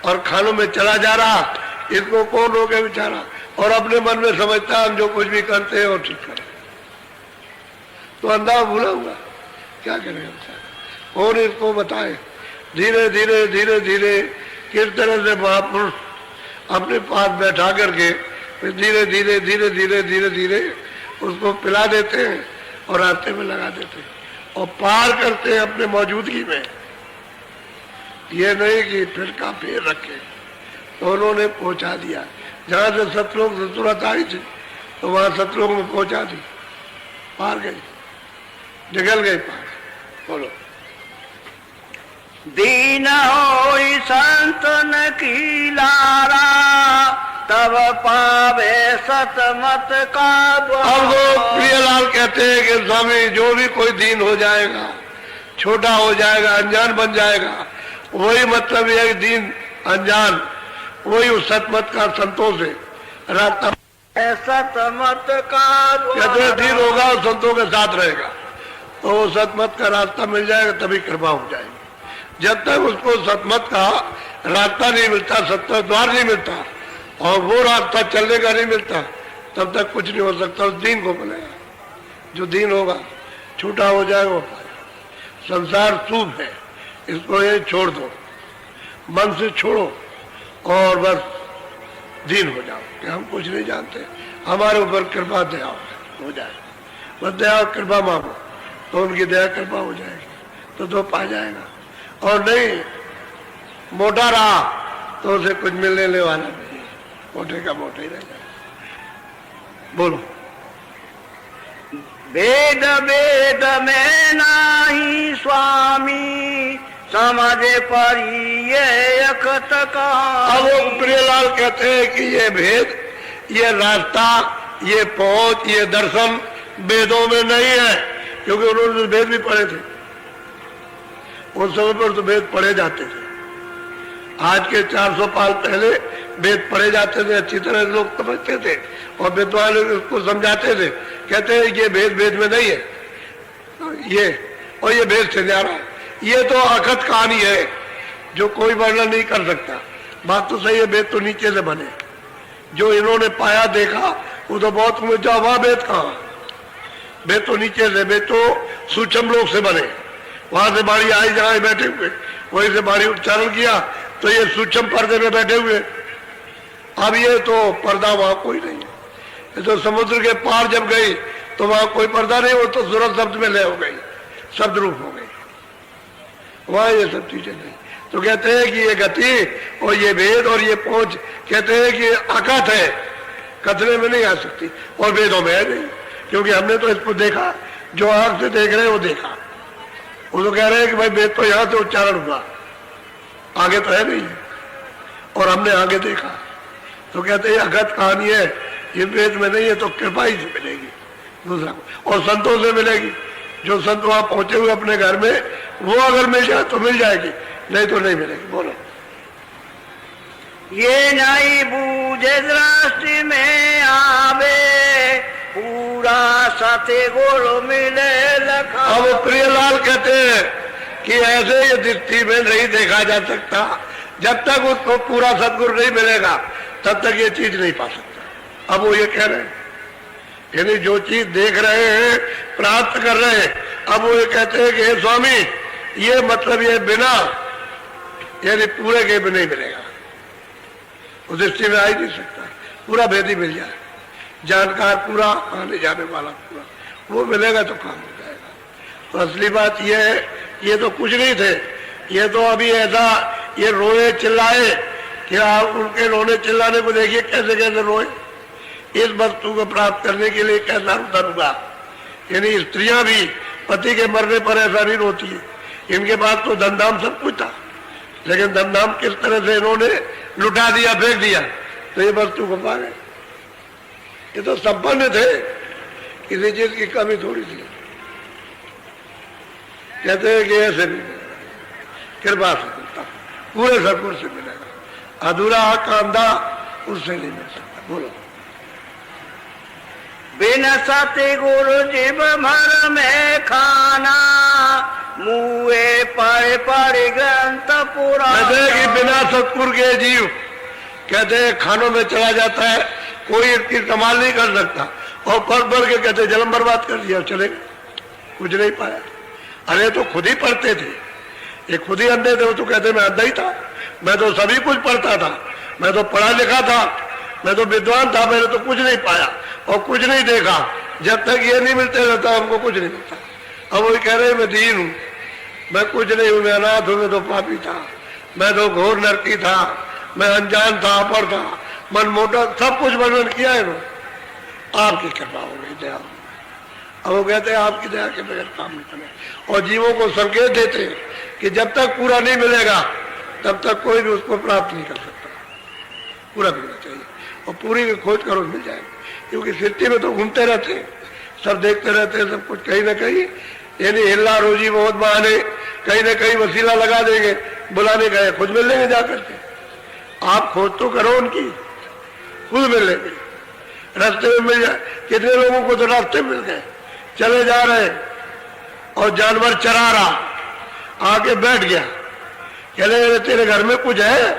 और खानों में चला जा रहा, इसको कौन रोके बेचारा, और अपने मन में समझता है हम जो कुछ भी करते हैं वो ठीक करें, तो अंधा भूला हुआ क्या करें बेचारा, और इसको बताए। धीरे धीरे धीरे धीरे किस तरह से महापुरुष अपने पास बैठा करके फिर धीरे धीरे धीरे धीरे धीरे धीरे उसको पिला देते हैं और रास्ते में लगा देते हैं और पार करते हैं अपने मौजूदगी में। ये नहीं कि फिर का फेर रखे, तो उन्होंने पहुंचा दिया। जहां से सतलोक से तुरंत आई थी तो वहां सतलोक में पहुंचा दी, पार गई, निकल गई पार। बोलो। दीन होई संतन की लारा, तब पावे सतमत का अब वो प्रियलाल कहते हैं कि स्वामी जो भी कोई दीन हो जाएगा, छोटा हो जाएगा, अनजान बन जाएगा, वही मतलब यह है दीन अनजान, वही उस सतमत का संतोष है रास्ता। सतमत का कहते हैं दीन होगा और संतों के साथ रहेगा तो वो सतमत का रास्ता मिल जाएगा, तभी कृपा हो जाएगी। जब तक उसको सतमत का रास्ता नहीं मिलता, सत्य द्वार नहीं मिलता और वो रास्ता चलने का नहीं मिलता, तब तक कुछ नहीं हो सकता। उस दीन को मिलेगा, जो दीन होगा छोटा हो जाएगा वो पाएगा। संसार शुभ है, इसको ये छोड़ दो, मन से छोड़ो और बस दीन हो जाओ कि हम कुछ नहीं जानते, हमारे ऊपर कृपा दया हो जाए, बस दया और कृपा मांगो तो उनकी दया कृपा हो जाएगी, तो पा जाएगा। और नहीं मोटा रहा तो उसे कुछ मिलने वाला नहीं, मोटे का मोटे ही रह जाए। बोलो। वेद वेद में नाही स्वामी, समझे परी ये अखत का। अब वो प्रियलाल कहते हैं कि ये भेद, ये रास्ता, ये पहुंच, ये दर्शन वेदों में नहीं है, क्योंकि उन्होंने वेद भी पढ़े थे, उस समय पर तो वेद पढ़े जाते थे। आज के 400 साल पहले वेद पढ़े जाते थे, अच्छी तरह लोग समझते थे और विद्वान उसको समझाते थे। कहते हैं ये वेद वेद में नहीं है, ये और ये वेद से न्यारा, ये तो अखत कहानी है जो कोई वर्णन नहीं कर सकता। बात तो सही है, वेद तो नीचे से बने, जो इन्होंने पाया देखा वो तो बहुत मुझे जाओ, वहां वेद कहाँ, वेद तो नीचे से, वेद तो सूक्ष्म लोक से बने, वहां से बाड़ी आई जहां बैठे हुए वहीं से बाड़ी उच्चारण किया, तो ये सूक्ष्म पर्दे में बैठे हुए। अब ये तो पर्दा वहां कोई नहीं है, ये तो समुद्र के पार जब गई तो वहां कोई पर्दा नहीं, वो तो सूरज शब्द में लय हो गई, शब्द रूप हो गई, वहां ये सब चीजें नहीं। तो कहते हैं कि ये गति और ये वेद और ये पहुंच कहते हैं कि अकथ है, कथने में नहीं आ सकती, और वेदों में है नहीं, क्योंकि हमने तो इसको देखा, जो आंख से देख रहे हैं वो देखा। वो तो कह रहे हैं कि भाई वेद तो यहां से उच्चारण हुआ, आगे तो है नहीं, और हमने आगे देखा। तो कहते हैं अगत कहानी है, ये वेद में नहीं है, तो कृपा ही से मिलेगी दूसरा को, और संतों से मिलेगी। जो संत वहां पहुंचे हुए अपने घर में, वो अगर मिल जाए तो मिल जाएगी, नहीं तो नहीं मिलेगी। बोलो। ये नहीं बूझे दृष्टि में आवे, पूरा साथे गोल मिले लखा। अब प्रियलाल कहते हैं कि ऐसे ये दृष्टि में नहीं देखा जा सकता, जब तक उसको पूरा सदगुरु नहीं मिलेगा तब तक ये चीज नहीं पा सकता। अब वो ये कह रहे हैं, यानी जो चीज देख रहे हैं, प्राप्त कर रहे हैं, अब वो ये कहते हैं कि हे स्वामी, ये मतलब ये बिना यानी पूरे के भी नहीं मिलेगा, उस दृष्टि में आ ही नहीं सकता। पूरा भेदी मिल जाए, जानकार पूरा, आने जाने वाला पूरा, वो मिलेगा तो काम हो जाएगा। तो असली बात ये है, ये तो कुछ नहीं थे, ये तो अभी ऐसा ये रोए चिल्लाए कि आप उनके रोने चिल्लाने को देखिए कैसे कैसे रोए। इस वस्तु को प्राप्त करने के लिए कैसा उधर हुआ। यानी स्त्रियां भी पति के मरने पर ऐसा नहीं रोती है, इनके पास तो धनधाम सब कुछ था, लेकिन धनधाम किस तरह से इन्होंने लुटा दिया, फेंक दिया, तो ये वस्तु को पा गए। ये तो संपन्न थे, किसी चीज की कमी थोड़ी थी। कहते हैं कि ऐसे नहीं कृपा से मिलता, पूरे सदगुरु से मिलेगा, अधूरा कांधा उससे नहीं मिल सकता। बोलो। बिन सत्य गुरु जीव भर में खाना, मुए पाए पारे ग्रंथ पुराण। कहते हैं कि बिना सतपुर के जीव कहते हैं खानों में चला जाता है, कोई इसकी संभाल नहीं कर सकता, और पढ़ पढ़ के कहते जन्म बर्बाद कर दिया, चले कुछ नहीं पाया। अरे तो खुद ही पढ़ते थे, ये खुद ही अंधे थे, वो तो कहते मैं अंधा ही था, मैं तो सभी कुछ पढ़ता था, मैं तो पढ़ा लिखा था, मैं तो विद्वान था, मैंने तो कुछ नहीं पाया और कुछ नहीं देखा। जब तक ये नहीं मिलते रहता हमको कुछ नहीं मिलता। अब वो कह रहे मैं दीन हूं, मैं कुछ नहीं हूं, मैं अनाथ हूं, मैं तो पापी था, मैं तो घोर नरकी था, मैं अनजान था, अपर था, मन मोटा, सब कुछ वर्णन किया है आपकी कृपा हो गई, दया। अब वो कहते हैं आपकी दया के बगैर काम नहीं करना, और जीवों को संकेत देते हैं कि जब तक पूरा नहीं मिलेगा तब तक कोई भी उसको प्राप्त नहीं कर सकता, पूरा मिलना चाहिए, और पूरी की खोज करो मिल जाएगी। क्योंकि सृष्टि में तो घूमते रहते हैं, सब देखते रहते हैं, सब कुछ कहीं ना कहीं यानी हिल्ला रोजी बहुत बहाने कहीं ना कहीं वसीला लगा देंगे, बुलाने गए खुद मिल लेंगे जाकर के। आप खोज तो करो उनकी, खुद मिल लेंगे, रास्ते में मिल जाए। कितने लोगों को तो रास्ते मिल गए, चले जा रहे और जानवर चरा रहा, आके बैठ गया, कहले तेरे घर में कुछ है,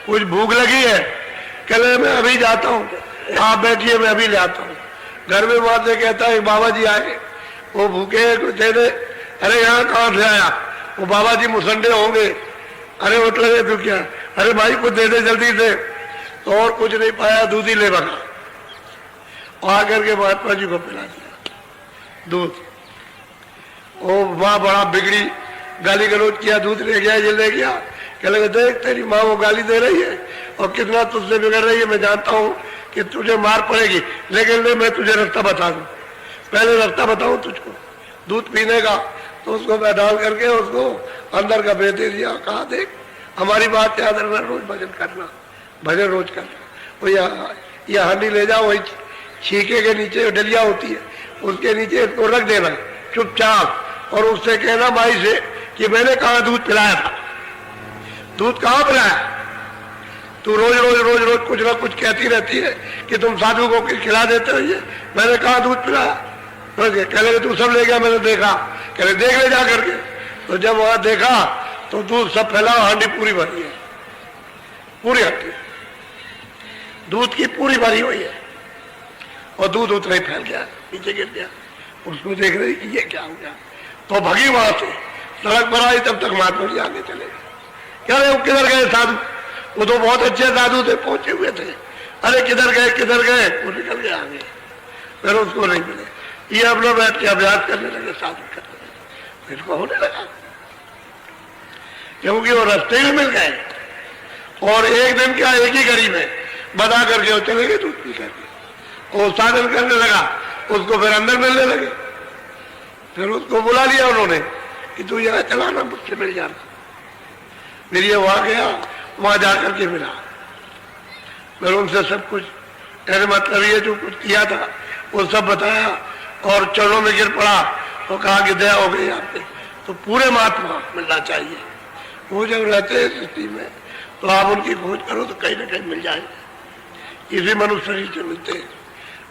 कुछ भूख लगी है, कहले मैं अभी जाता हूँ, आप बैठिए मैं अभी ले आता हूँ। घर में वहां से कहता है बाबा जी आए, वो भूखे कुछ दे दे। अरे यहाँ कहाँ से आया, वो बाबा जी मुसंडे होंगे। अरे उठ लगे तू क्या, अरे भाई कुछ दे दे जल्दी से, तो और कुछ नहीं पाया, दूध ही ले बना, और आकर के महात्मा जी को पिला दिया दूध। ओ माँ बड़ा बिगड़ी, गाली गलौज किया, दूध ले गया, ये ले गया, कह लगे देख तेरी माँ वो गाली दे रही है और कितना तुझसे बिगड़ रही है, मैं जानता हूँ कि तुझे मार पड़ेगी, लेकिन ले मैं तुझे रास्ता बता दूं, पहले रास्ता बताऊं तुझको दूध पीने का। तो उसको मैं डाल करके उसको अंदर का भेज दे दिया, कहा देख हमारी बात याद रखना, रोज भजन करना, भजन रोज करना। वो ये हांडी ले जाओ, वही छीके के नीचे डलिया होती है, उसके नीचे इसको रख देना चुपचाप, और उससे कहना माई से कि मैंने कहा दूध पिलाया था, दूध कहाँ पिलाया, तू रोज रोज रोज रोज कुछ ना कुछ कहती रहती है कि तुम साधु को खिला देते हो, ये मैंने कहा दूध पिलाया। कह लगे तू सब ले गया, मैंने देखा, कह रहे देख ले जा करके। तो जब वहां देखा तो दूध सब फैला, हांडी पूरी भरी है, पूरी हांडी दूध की पूरी भरी हुई है, और दूध उतना ही फैल गया, नीचे गिर गया। उसको देख रही कि ये क्या हो गया, तो भगी वहां से, सड़क पर आई, तब तक महात्मा जी आगे चले गए। कह रहे वो किधर गए साधु, वो तो बहुत अच्छे साधु थे, पहुंचे हुए थे, अरे किधर गए किधर गए, वो निकल गए आगे, फिर उसको नहीं मिले। ये अपना बैठ के अभ्यास करने लगे, साधु करने लगे, फिर को होने लगा। क्योंकि वो रास्ते में मिल गए और एक दिन क्या एक ही घड़ी में बता करके वो चले गए दूध पी करके। वो साधन करने लगा, उसको फिर अंदर मिलने लगे। फिर उसको बुला लिया उन्होंने कि तू यहाँ चलाना, मुझसे मिल जाना। फिर ये वहां गया, वहां जाकर के मिला, फिर उनसे सब कुछ कहने मतलब ये जो कुछ किया था वो सब बताया और चरणों में गिर पड़ा तो कहा कि दया हो गई आप पे, तो पूरे महात्मा मिलना चाहिए। वो जब रहते हैं स्थिति में तो आप उनकी खोज करो तो कहीं ना कहीं मिल जाएंगे। इसी मनुष्य शरीर से मिलते हैं,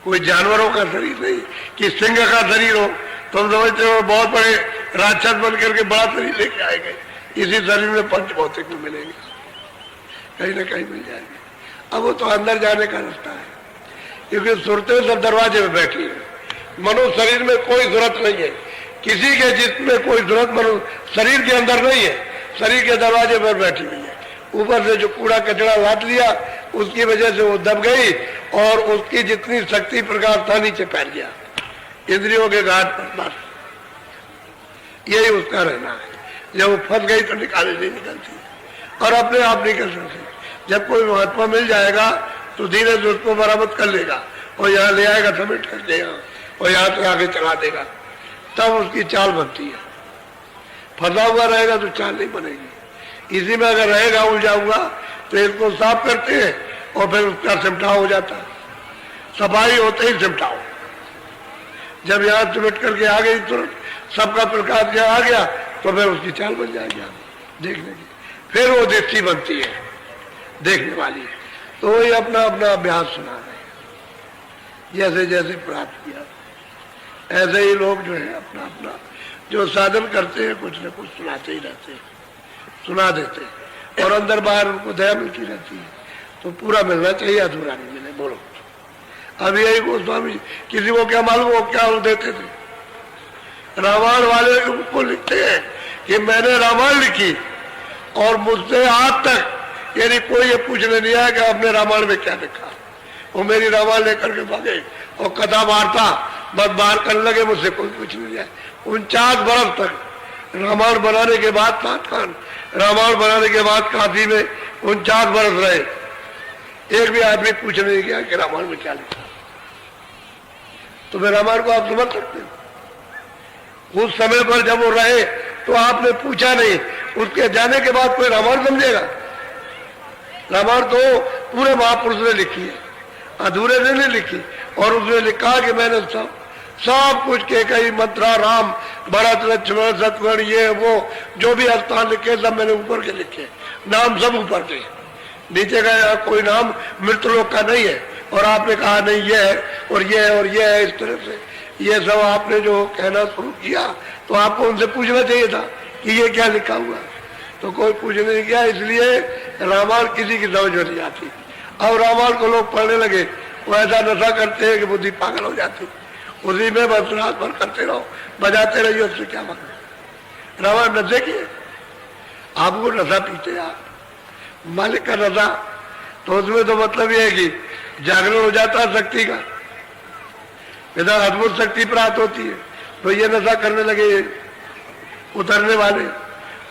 कोई जानवरों का शरीर नहीं कि सिंह का शरीर हो तुम समझते हो बहुत बड़े राक्षस बन करके बड़ा शरीर लेके आएंगे। इसी शरीर में पंच भौतिक में मिलेंगे, कहीं ना कहीं मिल जाएंगे। अब वो तो अंदर जाने का रास्ता है, क्योंकि सुरतें सब दरवाजे में बैठी है। मनुष्य शरीर में कोई जरूरत नहीं है, किसी के जिसमें कोई जरूरत मनुष्य शरीर के अंदर नहीं है, शरीर के दरवाजे पर बैठी हुई है। ऊपर से जो कूड़ा कचरा लाद लिया उसकी वजह से वो दब गई और उसकी जितनी शक्ति प्रकाश था नीचे फैल गया इंद्रियों के घाट पर। बस यही उसका रहना है। जब वो फंस गई तो निकाले नहीं निकलती और अपने आप निकल सकती। जब कोई महात्मा मिल जाएगा तो धीरे से उसको बरामद कर लेगा और यहाँ ले आएगा, समेट कर देगा और यहाँ से आगे चला देगा, तब उसकी चाल बनती है। फंसा हुआ रहेगा तो चाल नहीं बनेगी। इसी में अगर रहेगा उलझा हुआ तो इसको साफ करते हैं और फिर उसका सिमटाव हो जाता है। सफाई होते ही सिमटाओ। जब यहाँ सिमट करके आ गई तुरंत सबका प्रकाश यहाँ आ गया तो फिर उसकी चाल बन जाएगी देखने की। फिर वो दृष्टि बनती है देखने वाली। तो वही अपना अपना अभ्यास सुना रहे हैं, जैसे जैसे प्राप्त किया ऐसे ही लोग जो है अपना अपना जो साधन करते हैं कुछ न कुछ सुनाते ही रहते हैं, सुना देते हैं और अंदर बाहर उनको दया मिलती रहती है। तो पूरा मिलना चाहिए, अधूरा नहीं मिले। बोलो अब यही गोस्वामी किसी को क्या मालूम वो क्या देते थे। रामायण वाले उनको लिखते हैं कि मैंने रामायण लिखी और मुझसे आज तक यानी कोई ये पूछने नहीं आया कि आपने रामायण में क्या लिखा। वो मेरी रामायण लेकर के भागे और कथा वार्ता बस बाहर करने लगे, मुझसे कोई कुछ नहीं आया। 49 बरस तक रामायण बनाने के बाद पाठखान रामायण बनाने के बाद काशी में 49 बरस रहे, एक भी आदमी पूछने नहीं गया कि रामायण में क्या लिखा। तो फिर रामायण को आप समझ सकते हो। उस समय पर जब वो रहे तो आपने पूछा नहीं, उसके जाने के बाद कोई रामायण समझेगा। रामायण तो पूरे महापुरुष ने लिखी है, अधूरे ने नहीं लिखी। और उसने लिखा कि मैंने सब कुछ के कई मंत्रा राम भरत लक्ष्मण शत्रुघ्न ये वो जो भी स्थान लिखे सब मैंने ऊपर के लिखे, नाम सब ऊपर के, नीचे का कोई नाम मृतलोक का नहीं है। और आपने कहा नहीं ये है और ये है और ये है, इस तरह से ये सब आपने जो कहना शुरू किया तो आपको उनसे पूछना चाहिए था कि ये क्या लिखा हुआ। तो कोई पूछने नहीं किया, इसलिए रामायण किसी की समझ में नहीं आती। अब रामायण को लोग पढ़ने लगे, वो ऐसा नशा करते हैं कि बुद्धि पागल हो जाती, उसी में बस रात भर करते रहो, बजाते रहिए, उससे क्या मतलब। रामायण नशे की है, आपको नशा पीते आप मालिक का नशा, तो उसमें तो मतलब ये है कि जागरण हो जाता है शक्ति का, इधर अद्भुत शक्ति प्राप्त होती है। तो ये नशा करने लगे उतरने वाले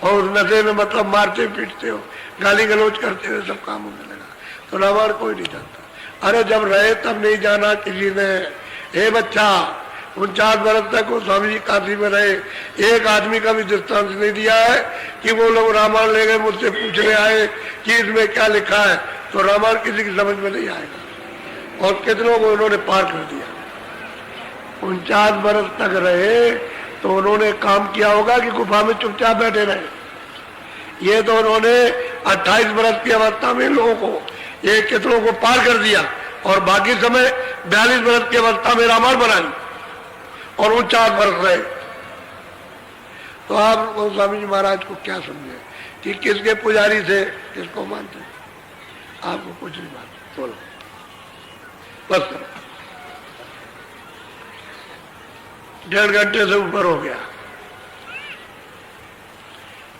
और उस नशे में मतलब मारते पीटते हो, गाली गलौज करते हुए सब काम होने लगा। तो रामायण कोई नहीं जानता। अरे जब रहे तब नहीं जाना किसी ने। हे बच्चा 49 बरस तक वो स्वामी जी काशी में रहे, एक आदमी का भी दृष्टांत नहीं दिया है कि वो लोग रामायण ले गए मुझसे पूछने आए कि इसमें क्या लिखा है। तो रामायण किसी की समझ में नहीं आएगा। और कितनों को उन्होंने पार कर दिया। 49 बरस तक रहे तो उन्होंने काम किया होगा कि गुफा में चुपचाप बैठे रहे। ये तो उन्होंने 28 बरस की अवस्था में लोगों को ये कितनों को पार कर दिया और बाकी समय 42 बरस की अवस्था में रामायण बनाई और 49 बरस रहे। तो आप स्वामी जी महाराज को क्या समझे कि किसके पुजारी से किसको मानते? आपको कुछ नहीं मानते। बोलो बस 1.5 घंटे से ऊपर हो गया।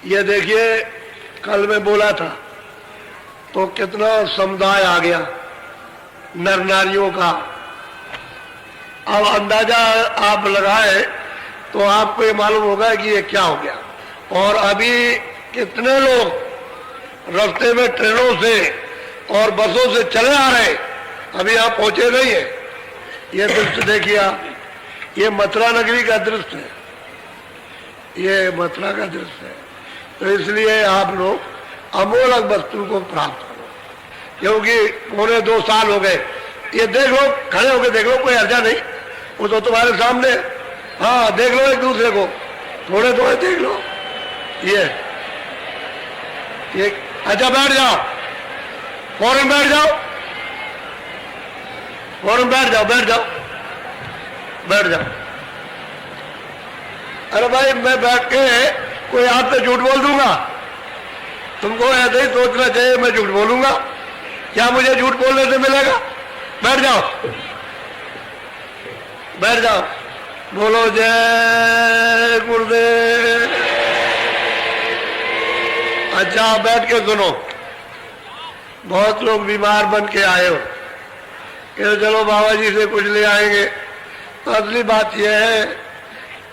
ये देखिए कल मैं बोला था तो कितना समुदाय आ गया नर नारियों का। अब अंदाजा आप लगाए तो आपको ये मालूम होगा कि ये क्या हो गया। और अभी कितने लोग रास्ते में ट्रेनों से और बसों से चले आ रहे, अभी आप पहुंचे नहीं है। ये दृश्य देखिए आप, ये मथुरा नगरी का दृश्य है, ये मथुरा का दृश्य है। तो इसलिए आप लोग अमोलक वस्तु को प्राप्त करो, क्योंकि 2.25 साल हो गए। ये देख लो, खड़े होकर देख लो, कोई अर्जा नहीं, वो तो तुम्हारे सामने। हाँ, देख लो एक दूसरे को, थोड़े थोड़े देख लो। ये अच्छा, बैठ जाओ, फौरन बैठ जाओ, फौरन बैठ जाओ, बैठ जाओ, बैठ जाओ। अरे भाई, मैं बैठ के कोई आपसे झूठ बोल दूंगा? तुमको ऐसे ही सोचना चाहिए मैं झूठ बोलूंगा, क्या मुझे झूठ बोलने से मिलेगा? बैठ जाओ, बैठ जाओ, बोलो जय गुरुदेव। अच्छा, बैठ के सुनो। बहुत लोग बीमार बन के आए हो कि चलो बाबा जी से कुछ ले आएंगे। तो असली बात यह है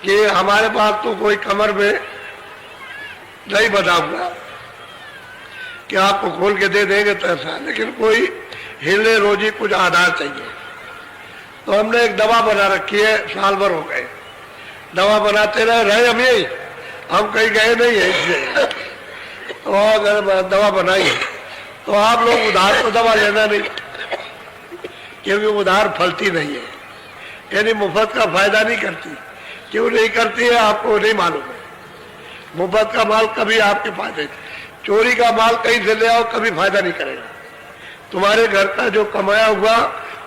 कि हमारे पास तो कोई कमर में नहीं बना हुआ कि आपको खोल के दे देंगे तो ऐसा, लेकिन कोई हिले रोजी कुछ आधार चाहिए। तो हमने एक दवा बना रखी है, साल भर हो गए दवा बनाते रहे हम, यही हम कहीं गए नहीं है इसलिए। तो अगर दवा बनाई तो आप लोग उधार तो दवा लेना नहीं, क्योंकि उधार फलती नहीं है, यानी मुफ्त का फायदा नहीं करती। क्यों नहीं करती है आपको नहीं मालूम है। मुफ्त का माल कभी आपके फायदे, चोरी का माल कहीं से ले आओ कभी फायदा नहीं करेगा। तुम्हारे घर का जो कमाया हुआ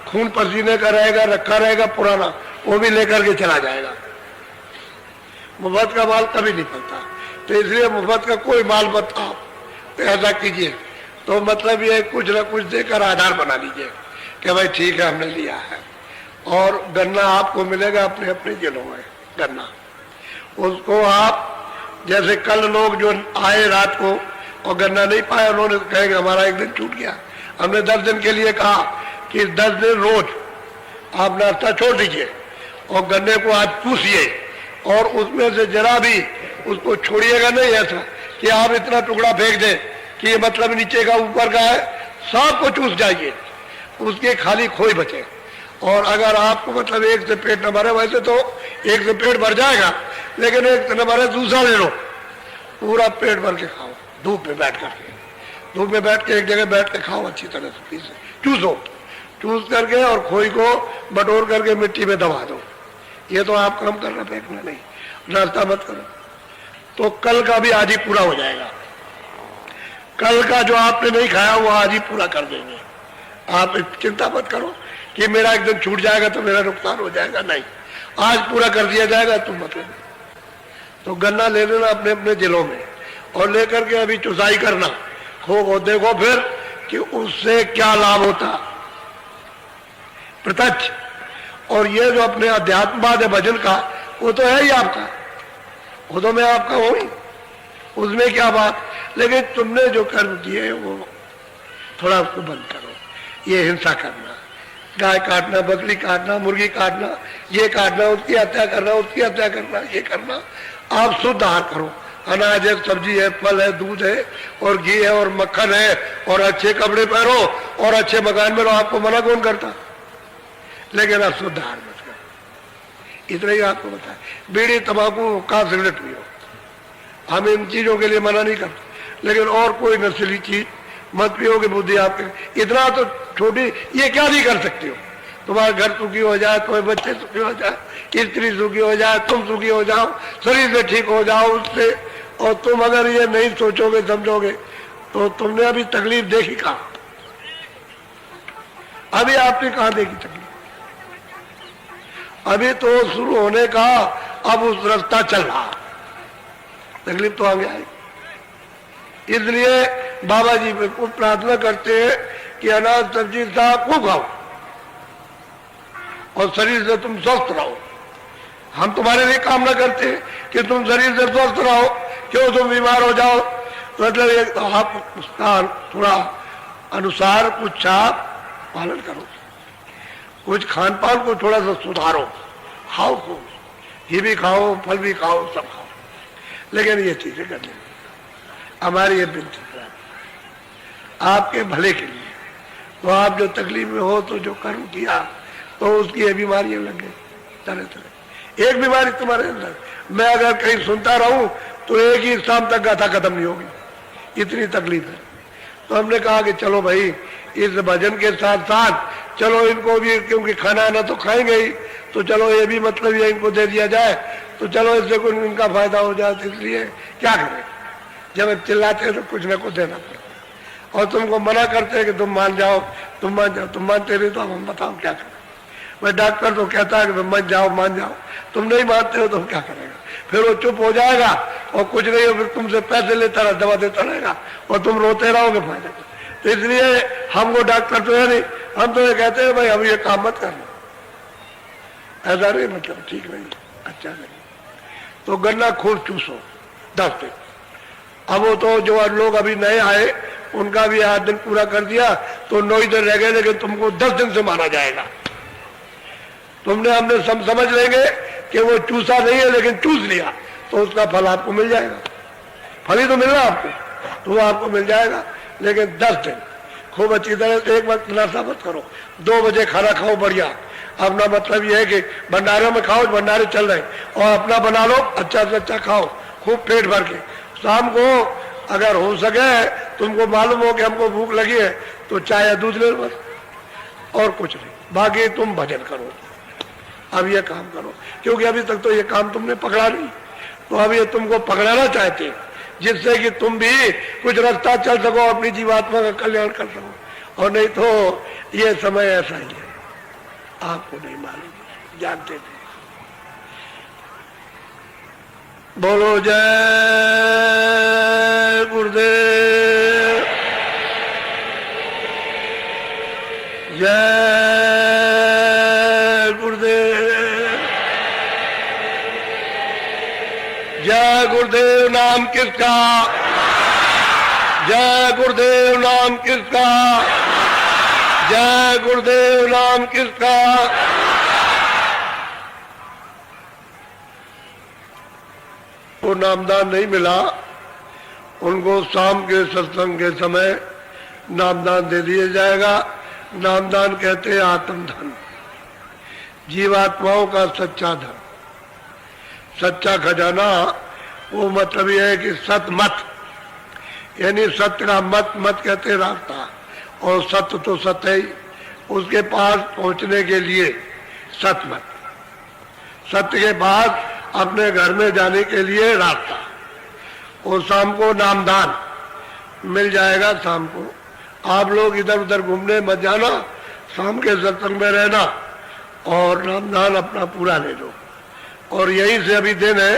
खून पसीने का रहेगा, रखा रहेगा पुराना, वो भी लेकर के चला जाएगा। मुफ्त का माल कभी नहीं फलता। तो इसलिए मुफ्त का कोई माल मत आओ, तो ऐसा कीजिए। तो मतलब ये कुछ न कुछ देकर आधार बना लीजिए कि भाई ठीक है हमने लिया है। और गन्ना आपको मिलेगा अपने अपने जिलों में, गन्ना उसको आप, जैसे कल लोग जो आए रात को और गन्ना नहीं पाया, उन्होंने कहेंगे हमारा एक दिन छूट गया। हमने 10 दिन के लिए कहा कि 10 दिन रोज आप नाश्ता छोड़ दीजिए और गन्ने को आज चूसिए, और उसमें से जरा भी उसको छोड़िएगा नहीं, ऐसा कि आप इतना टुकड़ा फेंक दें कि ये मतलब नीचे का ऊपर का है, सबको चूस जाइए, उसके खाली खोई बचे। और अगर आपको मतलब एक से पेट न भरे, वैसे तो एक से पेट भर जाएगा, लेकिन एक से न भरे दूसरा ले लो, पूरा पेट भर के खाओ, धूप में बैठ करके, धूप में बैठ के एक जगह बैठ के खाओ, अच्छी तरह से चूसो, चूस करके और खोई को बटोर करके मिट्टी में दबा दो। ये तो आप काम करना, फेंकना नहीं, नाश्ता मत करो। तो कल का भी आज ही पूरा हो जाएगा। कल का जो आपने नहीं खाया वो आज ही पूरा कर देंगे। आप चिंता मत करो कि मेरा एक दिन छूट जाएगा तो मेरा नुकसान हो जाएगा, नहीं, आज पूरा कर दिया जाएगा। तुम मतलब तो गन्ना ले लेना अपने अपने जिलों में और लेकर के अभी चुसाई करना, खो देखो फिर कि उससे क्या लाभ होता प्रत्यक्ष। और ये जो अपने अध्यात्मवाद है भजन का, वो तो है ही आपका, वो तो मैं आपका हूं ही, उसमें क्या बात। लेकिन तुमने जो कर्म किए वो थोड़ा उसको बंद करो। ये हिंसा करना, गाय काटना, बकरी काटना, मुर्गी काटना, ये काटना, उसकी हत्या करना, उसकी हत्या करना, ये करना। आप शुद्ध आहार करो, अनाज है, सब्जी है, फल है, दूध है और घी है और मक्खन है, और अच्छे कपड़े पहनो और अच्छे मकान में रहो। आपको मना कौन करता? लेकिन आप शुद्ध आहार मत करो, इतना ही आपको बताया। बीड़ी, तंबाकू का सिगरेट पियो, हम इन चीजों के लिए मना नहीं करते, लेकिन और कोई नस्ली चीज मत पियोगे। बुद्धि आपके इतना तो छोटी, ये क्या नहीं कर सकती हो। तुम्हारा घर सुखी हो जाए, तुम्हारे बच्चे सुखी हो जाए, स्त्री सुखी हो जाए, तुम सुखी हो जाओ, शरीर से ठीक हो जाओ उससे। और तुम अगर ये नहीं सोचोगे समझोगे तो तुमने अभी तकलीफ देखी कहाँ? अभी आपने कहाँ देखी तकलीफ? अभी तो शुरू होने का, अब उस रास्ता चल रहा, तकलीफ तो आगे आएगी। इसलिए बाबा जी को प्रार्थना करते हैं कि अनाज सब्जी साग खूब खाओ और शरीर से तुम स्वस्थ रहो। हम तुम्हारे लिए कामना करते हैं कि तुम शरीर से स्वस्थ रहो, क्यों तुम बीमार हो जाओ। तो मतलब आप उसका थोड़ा अनुसार कुछ आप पालन करो, कुछ खान पान को थोड़ा सा सुधारो, खाओ खूब, ये भी खाओ, फल भी खाओ, सब खाओ, लेकिन ये चीजें करनी। हमारी ये विनती है आपके भले के लिए। तो आप जो तकलीफ में हो तो जो कर्म किया तो उसकी ये बीमारियां लग गई तरह तरह। एक बीमारी तुम्हारे अंदर, मैं अगर कहीं सुनता रहूं तो एक ही शाम तक गाथा खत्म नहीं होगी, इतनी तकलीफ है। तो हमने कहा कि चलो भाई इस भजन के साथ साथ चलो इनको भी, क्योंकि खाना आना तो खाएंगे ही, तो चलो ये भी मतलब ये इनको दे दिया जाए तो चलो इससे कुछ इनका फायदा हो जाए। इसलिए क्या करें, जब हम चिल्लाते हैं तो कुछ ना कुछ देना पड़ता है। और तुमको मना करते हैं कि तुम मान जाओ, तुम मान जाओ, तुम मानते नहीं तो हम बताओ क्या करें। मैं डॉक्टर तो कहता है कि तुम मान जाओ, तुम नहीं मानते हो तो क्या करेगा। फिर वो चुप हो जाएगा और कुछ नहीं हो, फिर तुमसे पैसे लेता रहा, दवा देता रहेगा और तुम रोते रहोगे फायदा। तो इसलिए हमको डॉक्टर तो है नहीं, हम तो ये कहते हैं भाई हम ये काम मत करना, ऐसा नहीं, मतलब ठीक नहीं, अच्छा नहीं। तो गन्ना खूब चूसो 10 दिन। अब वो तो जो लोग अभी नए आए उनका भी 8 दिन पूरा कर दिया तो 9 ही दिन रह गए, लेकिन तुमको 10 दिन से माना जाएगा। हमने समझ लेंगे कि वो चूसा नहीं है लेकिन चूस लिया तो उसका फल आपको मिल जाएगा। फल ही तो मिल रहा आपको, तो वो आपको मिल जाएगा। लेकिन 10 दिन खूब अच्छी तरह से एक वक्त नाश्ता मत करो, 2 बजे खाना खाओ बढ़िया। अपना मतलब ये है कि भंडारे में खाओ, भंडारे चल रहे, और अपना बना लो, अच्छा से अच्छा खाओ खूब पेट भर के। शाम को अगर हो सके, तुमको मालूम हो कि हमको भूख लगी है तो चाय या दूध ले लो बस, और कुछ नहीं। बाकी तुम भजन करो, अब ये काम करो, क्योंकि अभी तक तो ये काम तुमने पकड़ा नहीं, तो अब ये तुमको पकड़ाना चाहते हैं जिससे कि तुम भी कुछ रास्ता चल सको, अपनी जीवात्मा का कल्याण कर सको। और नहीं तो ये समय ऐसा ही है, आपको नहीं मालूम, जानते थे। बोलो जय गुरुदेव, जय गुरुदेव, जय गुरुदेव नाम किसका, जय गुरुदेव नाम किसका, जय गुरुदेव नाम किसका। वो नामदान नहीं मिला, उनको शाम के सत्संग के समय नामदान दे दिया जाएगा। नामदान कहते हैं आत्मधन, जीवात्माओं का सच्चा धन, सच्चा खजाना। वो मतलब यह है कि सतमत, यानी सत्य का मत कहते हैं रास्ता, और सत्य तो सत्य ही, उसके पास पहुंचने के लिए सतमत, सत्य के पास अपने घर में जाने के लिए रास्ता। और शाम को नामदान मिल जाएगा। शाम को आप लोग इधर उधर घूमने मत जाना, शाम के सत्संग में रहना और नामदान अपना पूरा ले लो। और यहीं से अभी दिन है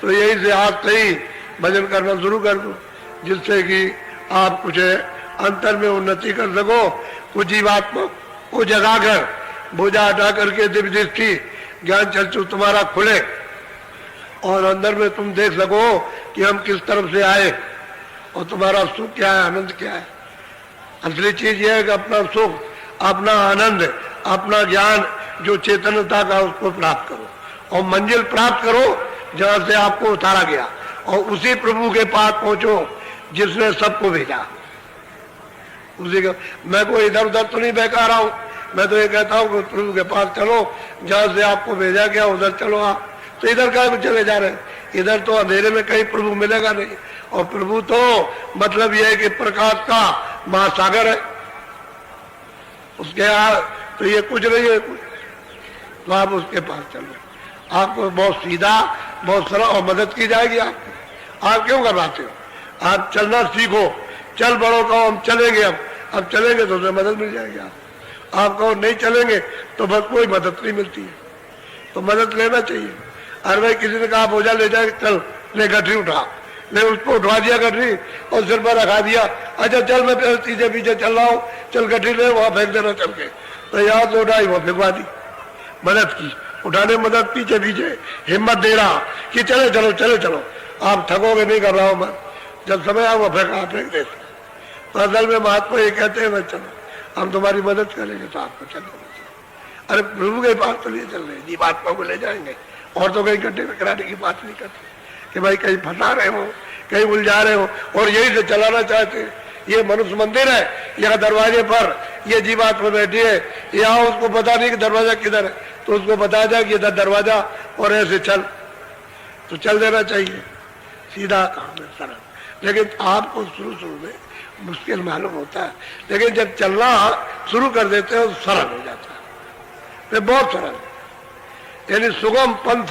तो यहीं से आज से ही भजन करना शुरू कर दो, जिससे कि आप कुछ अंतर में उन्नति कर सको। कुछ जीवात्मा को जगाकर बोझा हटा करके दिव्य दृष्टि ज्ञान चक्षु तुम्हारा खुले और अंदर में तुम देख सको कि हम किस तरफ से आए और तुम्हारा सुख क्या है, आनंद क्या है। असली चीज यह है कि अपना सुख, अपना आनंद, अपना ज्ञान जो चेतनता का, उसको प्राप्त करो और मंजिल प्राप्त करो जहां से आपको उतारा गया, और उसी प्रभु के पास पहुंचो जिसने सबको भेजा। उसी का मैं कोई इधर उधर तो नहीं बहका रहा हूं, मैं तो ये कहता हूं कि प्रभु के पास चलो, जहां से आपको भेजा गया उधर चलो। आप तो इधर कहीं चले जा रहे हैं, इधर तो अंधेरे में कहीं प्रभु मिलेगा नहीं। और प्रभु तो मतलब यह है कि प्रकाश का महासागर है, उसके तो ये कुछ नहीं है कुछ, तो आप उसके पास चलो। आपको बहुत सीधा, बहुत सरल और मदद की जाएगी आपको। आप क्यों करवाते हो, आप चलना सीखो, चल बड़ो कहो हम चलेंगे, अब चलेंगे तो उसमें मदद मिल जाएगी। आप कहो नहीं चलेंगे तो बस कोई मदद नहीं मिलती है, तो मदद लेना चाहिए। अरे भाई किसी ने कहा बोझा ले जाए, चल ले गठरी उठा, ले उसको उठवा दिया गठरी और सिर पर रखा दिया, अच्छा चल मैं पीछे पीछे चल रहा हूँ, चल गठरी ले वहां फेंक देना चल के, तो याद से उठाई वहां फेंकवा दी। मदद की, उठाने मदद, पीछे पीछे हिम्मत दे रहा कि चले चलो चले चलो, आप थकोगे नहीं कर रहा हूं मैं, जब समय आया वो फेंक देते। तो असल में महात्मा ये कहते हैं चलो हम तुम्हारी मदद करेंगे, तो आपको चलो। अरे प्रभु के पास तो नहीं चल रहे, जीवात्मा को ले जाएंगे, और तो कहीं गड्ढे में कराने की बात नहीं करते कि भाई कहीं फंसा रहे हो, कहीं उलझा रहे हो और यही से चलाना चाहते हैं। ये मनुष्य मंदिर है, यहाँ दरवाजे पर ये जीवात्मा बैठी है, यहाँ उसको पता नहीं कि दरवाजा किधर है, तो उसको बता जाए कि इधर दरवाजा और ऐसे चल, तो चल देना चाहिए, सीधा काम है, सरल। लेकिन आपको शुरू में मुश्किल मालूम होता है, लेकिन जब चलना शुरू कर देते हैं तो सरल हो जाता है, ये बहुत सरल है। यानी सुगम पंथ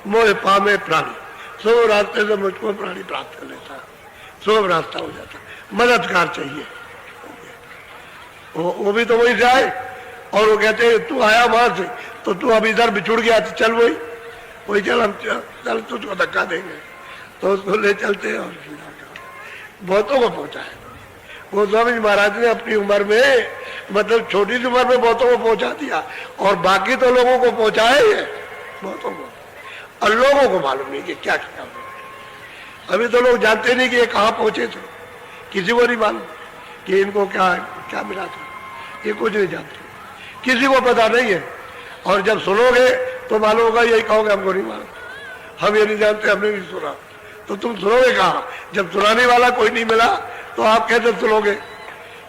मोह पामे प्राणी, सुगम रास्ते से मुझको प्राणी प्राप्त कर लेता है, सुगम रास्ता हो जाता है। मददगार चाहिए, वो भी तो वही से आए और वो कहते हैं तू आया वहां से तो तू अब इधर बिछुड़ गया तो चल वही चल, हम चल तुझको धक्का देंगे, तो उसको ले चलते हैं और बहुतों को पहुंचा है। गोस्वामी जी महाराज ने अपनी उम्र में, मतलब छोटी सी उम्र में बहुतों को पहुंचा दिया, और बाकी तो लोगों को पहुंचाया ही है, बहुतों को, और लोगों को मालूम नहीं कि क्या किया। अभी तो लोग जानते नहीं कि ये कहाँ पहुंचे थे, किसी को नहीं मालूम कि इनको क्या क्या मिला था, ये कुछ नहीं जानते, किसी को पता नहीं है। और जब सुनोगे तो मालूम होगा, यही कहोगे हमको नहीं मालूम, हम ये नहीं जानते, हमने नहीं सुना। तो तुम सुनोगे कहाँ? जब सुनाने वाला कोई नहीं मिला तो आप कैसे सुनोगे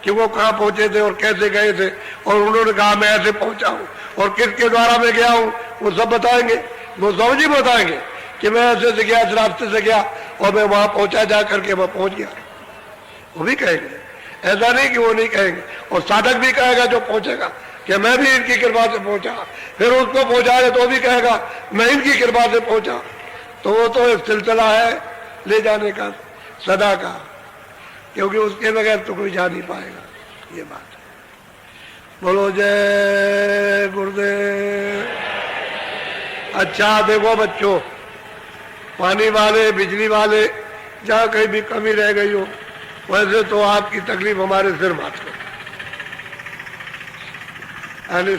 कि वो कहाँ पहुंचे थे और कैसे गए थे, और उन्होंने कहा मैं ऐसे पहुंचा हूँ और किसके द्वारा मैं गया हूँ, वो सब बताएंगे। गोस्वामी जी बताएंगे कि मैं ऐसे से गया, इस रास्ते से गया और मैं वहां पहुंचा, जा करके वहां पहुंच गया, वो भी कहेंगे। ऐसा नहीं कि वो नहीं कहेंगे। और साधक भी कहेगा जो पहुंचेगा कि मैं भी इनकी कृपा से पहुंचा, फिर उसको पहुंचाए तो भी कहेगा मैं इनकी कृपा से पहुंचा। तो वो तो एक सिलसिला है ले जाने का सदा का, क्योंकि उसके बगैर तो कोई जा नहीं पाएगा, ये बात है। बोलो जय गुरुदेव। अच्छा देखो बच्चों, पानी वाले, बिजली वाले, जहाँ कहीं भी कमी रह गई हो, वैसे तो आपकी तकलीफ हमारे सिर बात करो,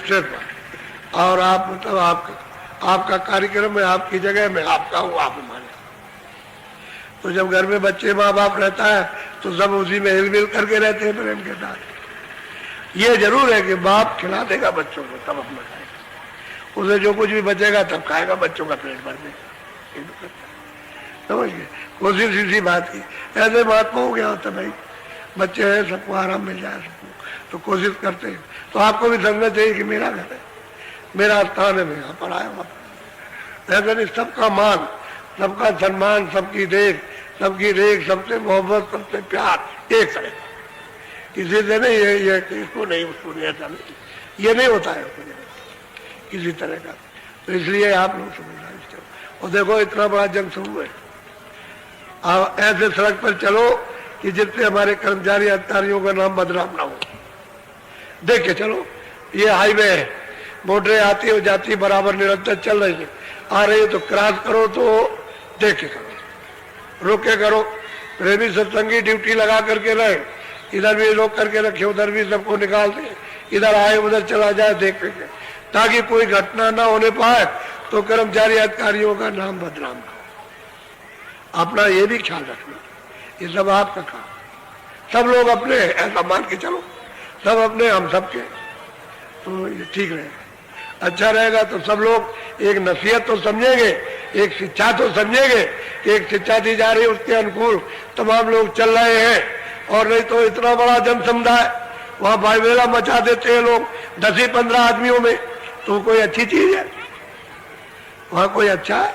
सिर बात। और आप मतलब आपका कार्यक्रम है, आपकी जगह में आपका हूँ, आप हमारे। तो जब घर में बच्चे माँ बाप रहता है तो सब उसी में हिलमिल करके रहते हैं प्रेम के साथ। ये जरूर है कि बाप खिला देगा बच्चों को, तब अपना खाएगा, उसे जो कुछ भी बचेगा तब खाएगा, बच्चों का पेट भर देगा, समझ गए। कोशिश इसी बात की, ऐसे महात्मा हो गया होता भाई, बच्चे हैं, सबको आराम मिल जाए सबको, तो कोशिश करते हैं। तो आपको भी समझना चाहिए कि मेरा घर है, मेरा स्थान है, मैं यहाँ पर आया हूँ। ऐसा नहीं, सबका मान, सबका सम्मान, सबकी देख, सबकी रेख, सबसे मोहब्बत, सबसे प्यार एक तरह, किसी से नहीं ये इसको नहीं उसको नहीं, ऐसा नहीं, ये नहीं होता है किसी तरह का। तो इसलिए आप लोग समझना। और देखो इतना बड़ा जन समूह है, आप ऐसे सड़क पर चलो कि जिससे हमारे कर्मचारी अधिकारियों का नाम बदनाम ना हो। देख के चलो, ये हाईवे है, मोटरें आती हो जाती बराबर निरंतर चल रही है, आ रही है तो क्रॉस करो तो देख के करो, रोक के करो। प्रेमी सत्संगी ड्यूटी लगा करके रहे, इधर भी रोक करके रखे, उधर भी सबको निकाल दे, इधर आए उधर चला जाए देख के, ताकि कोई घटना ना होने पाए तो कर्मचारी अधिकारियों का नाम बदनाम ना हो। अपना ये भी ख्याल रखना, ये सब आपका काम, सब लोग अपने ऐसा मान के चलो, सब अपने हम सबके, तो ये ठीक रहेगा, अच्छा रहेगा। तो सब लोग एक नसीहत तो समझेंगे, एक शिक्षा तो समझेंगे कि एक शिक्षा दी जा रही है, उसके अनुकूल तमाम लोग चल रहे हैं। और नहीं तो इतना बड़ा जन समुदाय, वहां भाईवेला मचा देते हैं लोग 10-15 आदमियों में, तो कोई अच्छी चीज है? वहां कोई अच्छा है?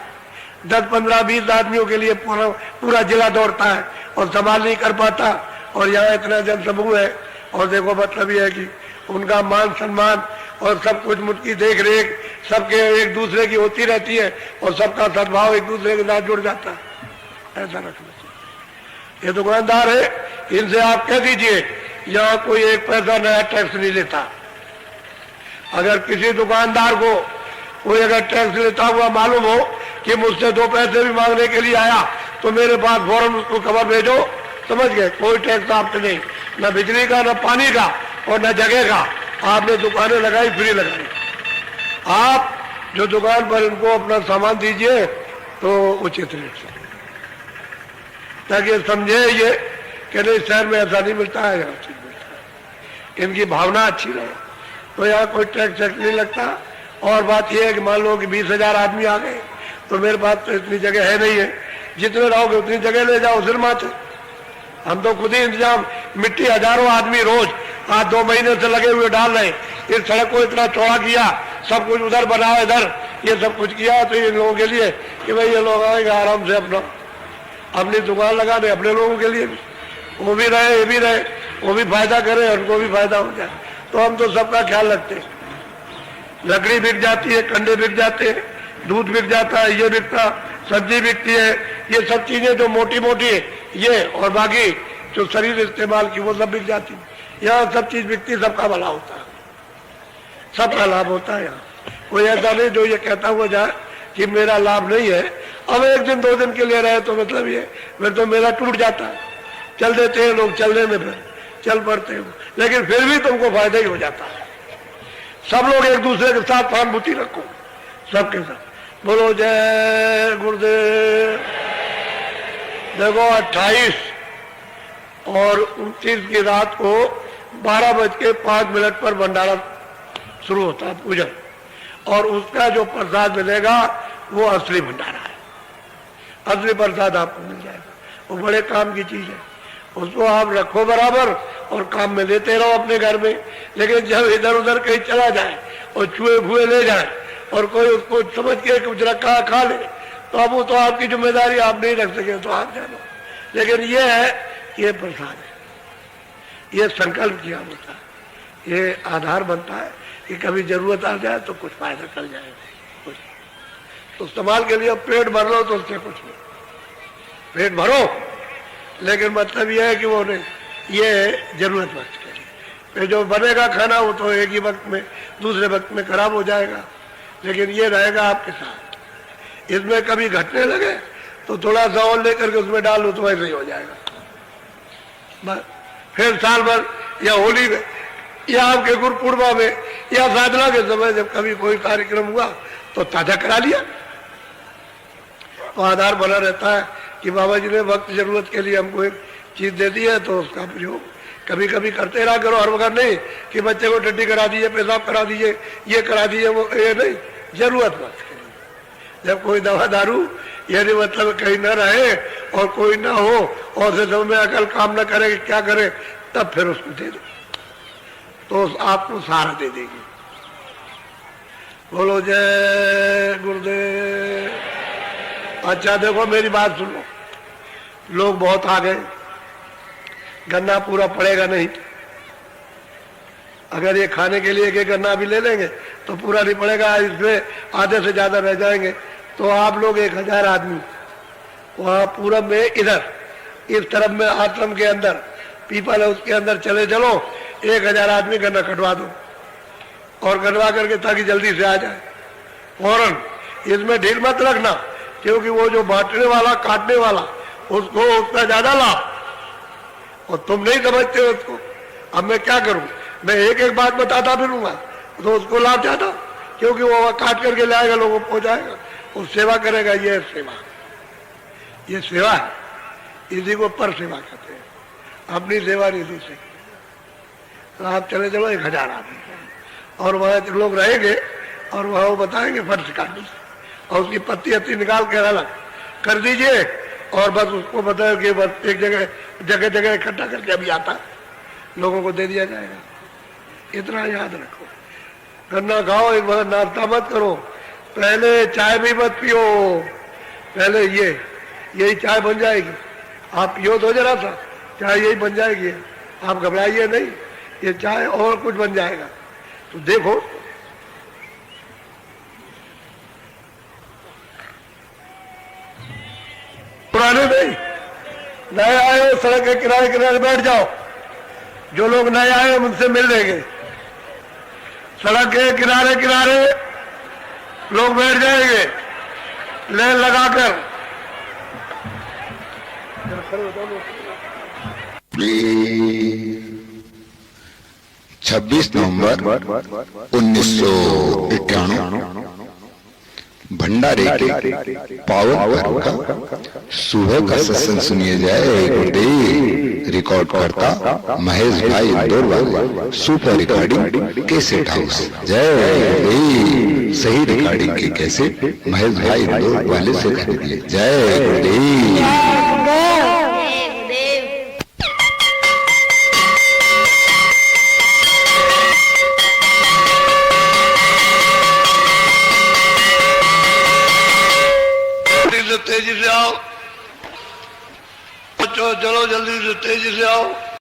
10-15-20 आदमियों के लिए पूरा जिला दौड़ता है और संभाल नहीं कर पाता, और यहाँ इतना जन समूह है। और देखो मतलब ये है कि उनका मान सम्मान और सब कुछ, उनकी देख रेख सबके एक दूसरे की होती रहती है, और सबका सद्भाव एक दूसरे के साथ जुड़ जाता है, ऐसा रखना चाहिए। ये दुकानदार है, इनसे आप कह दीजिए यहाँ कोई एक पैसा नया टैक्स नहीं लेता। अगर किसी दुकानदार को कोई अगर टैक्स लेता हुआ मालूम हो कि मुझसे 2 पैसे भी मांगने के लिए आया, तो मेरे पास फौरन उसको खबर भेजो, समझ गए। कोई टैक्स आपसे नहीं, न बिजली का, न पानी का, और न जगह का। आपने दुकानें लगाई, फ्री लगाई, आप जो दुकान पर इनको अपना सामान दीजिए तो उचित रेट से, ताकि समझे ये कि नहीं शहर में ऐसा नहीं मिलता है, यहाँ चीज मिलता है, इनकी भावना अच्छी रहे। तो यहाँ कोई टैक्स नहीं लगता। और बात यह है कि मान लो कि 20,000 आदमी आ गए, तो मेरे पास तो इतनी जगह है नहीं है जितने रहोगे उतनी जगह ले जाओ सिर माथे। हम तो खुद ही इंतजाम, मिट्टी हजारों आदमी रोज आज 2 महीने से लगे हुए डाल रहे, इस सड़क को इतना चौड़ा किया, सब कुछ उधर बनाओ इधर, ये सब कुछ किया तो इन लोगों के लिए कि भाई ये लोग आएंगे आराम से अपना अपनी दुकान लगा दे, अपने लोगों के लिए भी, वो भी रहे ये भी रहे, वो भी फायदा करे उनको भी फायदा हो जाए। तो हम तो सबका ख्याल रखते हैं। लकड़ी बिक जाती है, कंडे बिक जाते हैं, दूध बिक जाता है, ये बिकता, सब्जी बिकती है, ये सब चीजें जो मोटी मोटी है ये, और बाकी जो शरीर इस्तेमाल की वो सब बिक जाती है। यहाँ सब चीज बिकती है, सबका भला होता है, सबका लाभ होता है। यहाँ कोई ऐसा नहीं जो ये कहता हुआ जाए कि मेरा लाभ नहीं है। अब 1 दिन 2 दिन के लिए रहे तो मतलब ये फिर तो मेरा टूट जाता है। चल देते हैं लोग, चलने में फिर चल पड़ते हो, लेकिन फिर भी तुमको फायदा ही हो जाता है। सब लोग एक दूसरे के साथ सहानुभूति रखो, सबके साथ बोलो जय गुरुदेव। देखो 28 और 29 की रात को 12:05 पर भंडारा शुरू होता है, पूजन, और उसका जो प्रसाद मिलेगा वो असली भंडारा है, असली प्रसाद आपको मिल जाएगा। वो बड़े काम की चीज है, उसको आप रखो बराबर और काम में लेते रहो अपने घर में। लेकिन जब इधर उधर कहीं चला जाए और चूहे फुए ले जाए और कोई उसको समझ के कुछ रखा खा ले तो अब वो तो आपकी जिम्मेदारी, आप नहीं रख सके तो आप जानो। लेकिन ये है, ये प्रसाद है, ये संकल्प किया होता है, ये आधार बनता है कि कभी जरूरत आ जाए तो कुछ फायदा कर जाएगा। कुछ तो इस्तेमाल के लिए पेट भर लो तो उससे कुछ नहीं, पेट भरो, लेकिन मतलब यह है कि वो नहीं, ये जरूरत वक्त के लिए। फिर जो बनेगा खाना वो तो एक ही वक्त में, दूसरे वक्त में खराब हो जाएगा, लेकिन ये रहेगा आपके साथ। इसमें कभी घटने लगे तो थोड़ा सा और लेकर के उसमें डाल लो तो वैसे ही हो जाएगा। बस फिर साल भर या होली में या आपके गुरु पूर्णिमा में या साधना के समय जब कभी कोई कार्यक्रम हुआ तो ताजा करा लिया, तो आधार बना रहता है कि बाबा जी ने वक्त जरूरत के लिए हमको एक चीज दे दी है तो उसका प्रयोग कभी कभी करते रहा करो। हर वक्त नहीं कि बच्चे को टट्टी करा दीजिए, पेशाब करा दीजिए, ये करा दीजिए, वो ये नहीं, जरूरत वक्त के लिए। जब कोई दवा दारू यदि मतलब कहीं न रहे और कोई ना हो और से समय में अकल काम न करे कि क्या करे, तब फिर उसको दे दो तो आपको सहारा दे देगी। बोलो जय गुरुदेव। अच्छा देखो मेरी बात सुनो, लोग बहुत आ गए, गन्ना पूरा पड़ेगा नहीं। अगर ये खाने के लिए एक गन्ना भी ले लेंगे तो पूरा नहीं पड़ेगा, इसमें आधे से ज्यादा रह जाएंगे। तो आप लोग 1000 आदमी वहां पूरब में इधर इस तरफ में आश्रम के अंदर पीपल है उसके अंदर चले चलो, 1000 आदमी गन्ना कटवा दो और कटवा करके ताकि जल्दी से आ जाए फौरन। इसमें ढील मत रखना, क्योंकि वो जो बांटने वाला काटने वाला उसको उसका ज्यादा लाभ, और तुम नहीं समझते हो उसको। अब मैं क्या करूं, मैं एक एक बात बताता फिरूंगा तो उसको लाभ ज्यादा, क्योंकि वो काट करके लाएगा, लोगों को पहुंचाएगा, वो सेवा करेगा। ये सेवा, ये सेवा है, इसी को पर सेवा कहते हैं, अपनी सेवा नहीं दूसरे। तो आप चले चलो 1000 आदमी और वहां लोग रहेंगे और वहां वो बताएंगे फर्श काटने से, और उसकी पत्ती अत्ती निकाल कर अलग कर दीजिए और बस उसको बताओ कि बस एक जगह जगह जगह इकट्ठा करके अभी आता लोगों को दे दिया जाएगा। इतना याद रखो, गन्ना खाओ, एक बार नाश्ता मत करो, पहले चाय भी मत पियो, पहले यही चाय बन जाएगी, आप पियो तो जरा सा, चाय यही बन जाएगी, आप घबराइए नहीं, ये चाय और कुछ बन जाएगा। तो देखो पुराने नहीं, नए आए सड़क के किनारे किनारे बैठ जाओ, जो लोग नए आए उनसे मिल लेंगे, सड़क के किनारे किनारे लोग बैठ जाएंगे लेन लगाकर। 26 नवंबर 1991 भंडारे के पावन पर्व का सुबह का सत्संग सुनिए जाए। गुरुदेव रिकॉर्ड करता महेश भाई इंदौर वाले, सुपर रिकॉर्डिंग कैसेट हाउस। जय गुरुदेव। सही रिकॉर्डिंग के कैसे महेश भाई इंदौर वाले से खरीदिए। जय गुरुदेव। तेजी से आओ, चलो जल्दी से तेजी से आओ।